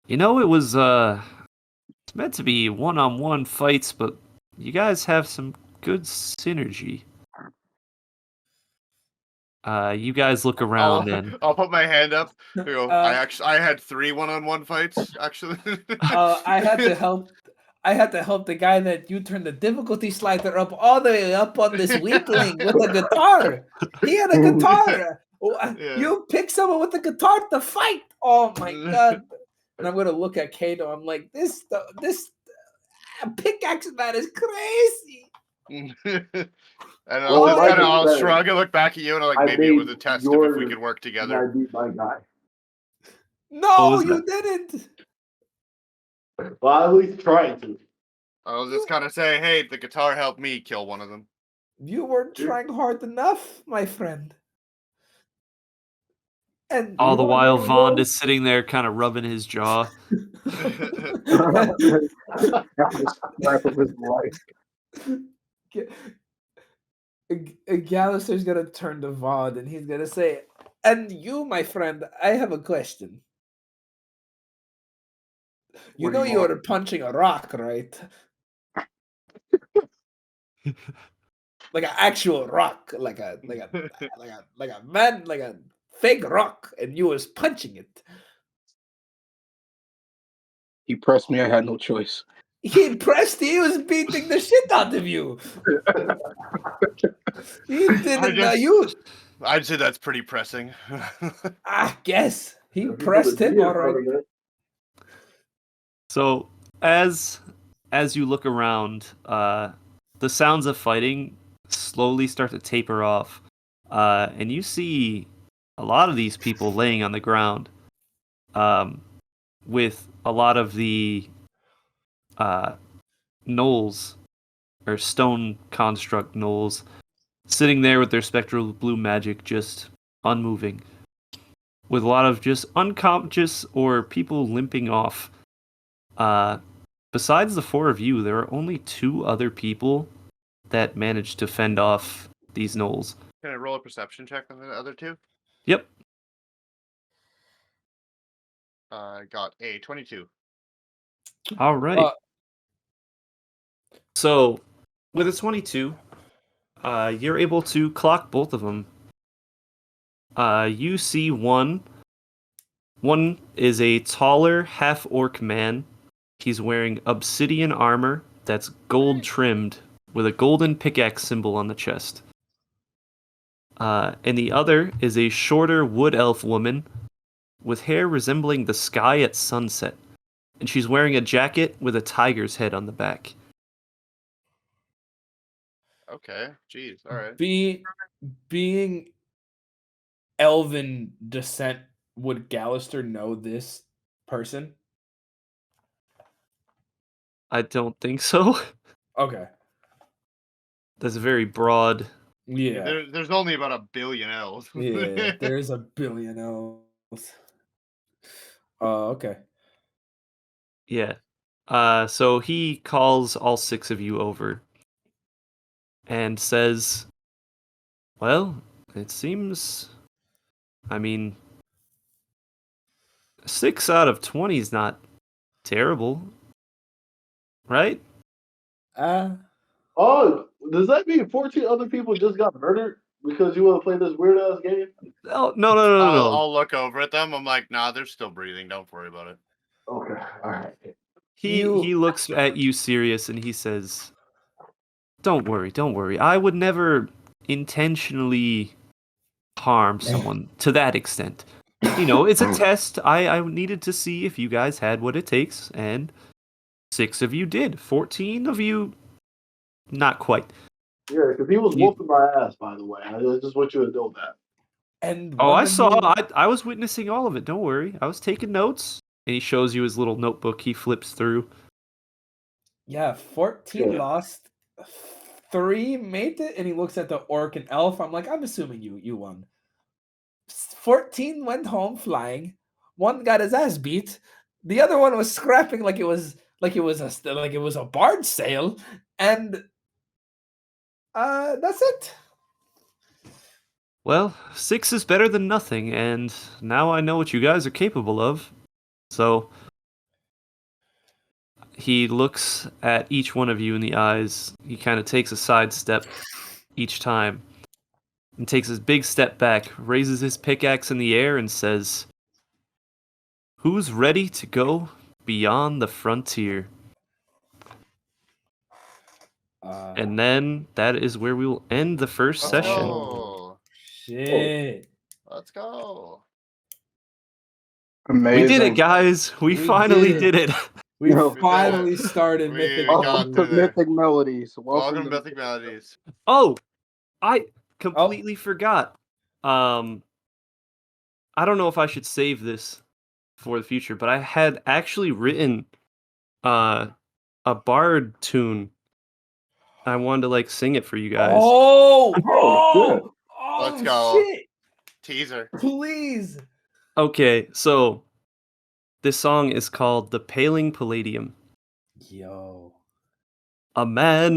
"You know, it's meant to be one-on-one fights, but you guys have some good synergy." You guys look around and I'll put my hand up. I go, Uh, I had 3 one-on-one fights actually. I had to help. I had to help the guy that you turned the difficulty slider up all the way up on this weakling with a guitar. He had a guitar. Yeah. You pick someone with a guitar to fight. Oh my god! And I'm gonna look at Kato. I'm like, this pickaxe man is crazy. And Well, I'll like I I'll said, shrug and look back at you and I'm like, I maybe it was made a test of if we yours could work and I together. beat my guy. No, was you didn't. Well, I at least tried to. I was just kind of saying, hey, the guitar helped me kill one of them. You weren't trying hard enough, my friend. And all the while Yours Vaughn was- is sitting there kind of rubbing his jaw. Life of his life. Gallister's gonna turn to Vaughn and he's gonna say, "And you, my friend, I have a question. You What do know you you want? were punching a rock, right? Like an actual rock, like a man, like a fake rock, and you was punching it. He pressed me. I had no choice. He pressed you, he was beating the shit out of you. He didn't know you. I'd say that's pretty pressing. I guess he If you put pressed a him D in all front right. of it, So as you look around, the sounds of fighting slowly start to taper off, and you see a lot of these people laying on the ground, with a lot of the gnolls or stone construct gnolls sitting there with their spectral blue magic just unmoving, with a lot of just unconscious or people limping off. Besides the 4 of you, there are only 2 other people that managed to fend off these gnolls. Can I roll a perception check on the other 2? Yep. I got a 22. All right. So, with a 22, you're able to clock both of them. You see one. One is a taller half-orc man. He's wearing obsidian armor that's gold trimmed with a golden pickaxe symbol on the chest. And the other is a shorter wood elf woman with hair resembling the sky at sunset. And she's wearing a jacket with a tiger's head on the back. Okay, jeez, all right. Being elven descent, would Gallister know this person? I don't think so. Okay. That's a very broad. Yeah. There's only about 1 billion elves. Yeah. There's a billion elves. Okay. Yeah. So he calls all 6 of you over and says, well, it seems, I mean, 6 out of 20 is not terrible, right? oh, does that mean 14 other people just got murdered because you want to play this weird ass game? Oh, no. I'll look over at them. I'm like, nah, they're still breathing. Don't worry about it. Okay, all right. He looks at you serious and he says, don't worry. I would never intentionally harm someone to that extent. You know, it's a test. I needed to see if you guys had what it takes, and 6 of you did. 14 of you, not quite. Yeah, because he was whooping my ass, by the way. I just want you to know that. And Oh, one I of saw. you- I was witnessing all of it. Don't worry. I was taking notes. And he shows you his little notebook he flips through. Yeah, 14 Sure. lost, 3 made it, and he looks at the orc and elf. I'm like, I'm assuming you won. 14 went home flying. 1 got his ass beat. The other one was scrapping like it was a barge sail, and that's it. Well, 6 is better than nothing, and now I know what you guys are capable of. So he looks at each one of you in the eyes. He kind of takes a side step each time and takes his big step back, raises his pickaxe in the air, and says, "Who's ready to go beyond the frontier?" And then that is where we will end the first Let's session. go. Shit. Let's go. Amazing. We did it, guys. We We finally did did it. We No. finally started We Mythic got Welcome Melodies. to there. Mythic Melodies. Welcome to Mythic Melodies. Oh, I completely forgot. I don't know if I should save this for the future, but I had actually written a bard tune. I wanted to like sing it for you guys. Oh, Oh, Let's go. Shit. Teaser. Please. Okay, so this song is called The Paling Palladium. Yo. A man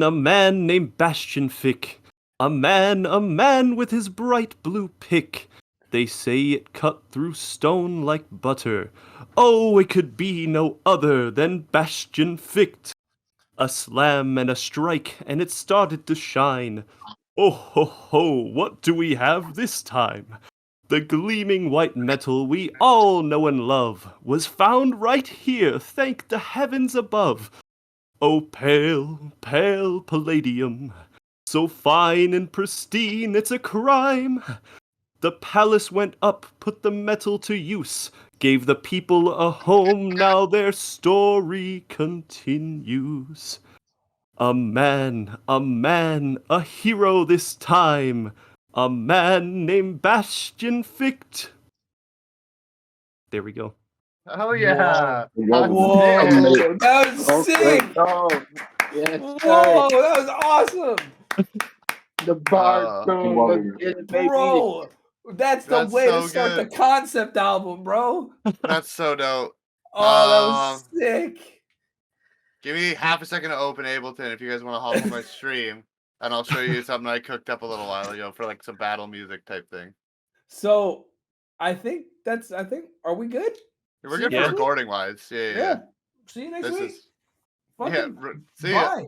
named Bastion Fick. A man with his bright blue pick. They say it cut through stone like butter. Oh, it could be no other than Bastion Fick. A slam and a strike, and it started to shine. Oh ho ho, what do we have this time? The gleaming white metal we all know and love was found right here, thank the heavens above. Oh, pale, pale palladium, so fine and pristine, it's a crime. The palace went up, put the metal to use, gave the people a home, now their story continues. A man, a hero this time, a man named Bastion Ficht. There we go. Oh yeah. Whoa. Whoa. Amazing. That was Okay. sick. Oh, yes, Whoa, sir. that was awesome. The bard tune. Wow. Let's get it, baby. Bro, that's the That's way so to start good. the concept album, bro. That's so dope. Oh, that was sick. Give me half a second to open Ableton if you guys want to hop on my stream, and I'll show you something I cooked up a little while ago for like some battle music type thing. So, are we good? We're See good you for next week? recording wise. Yeah. See you next This week. is Fucking see ya. bye.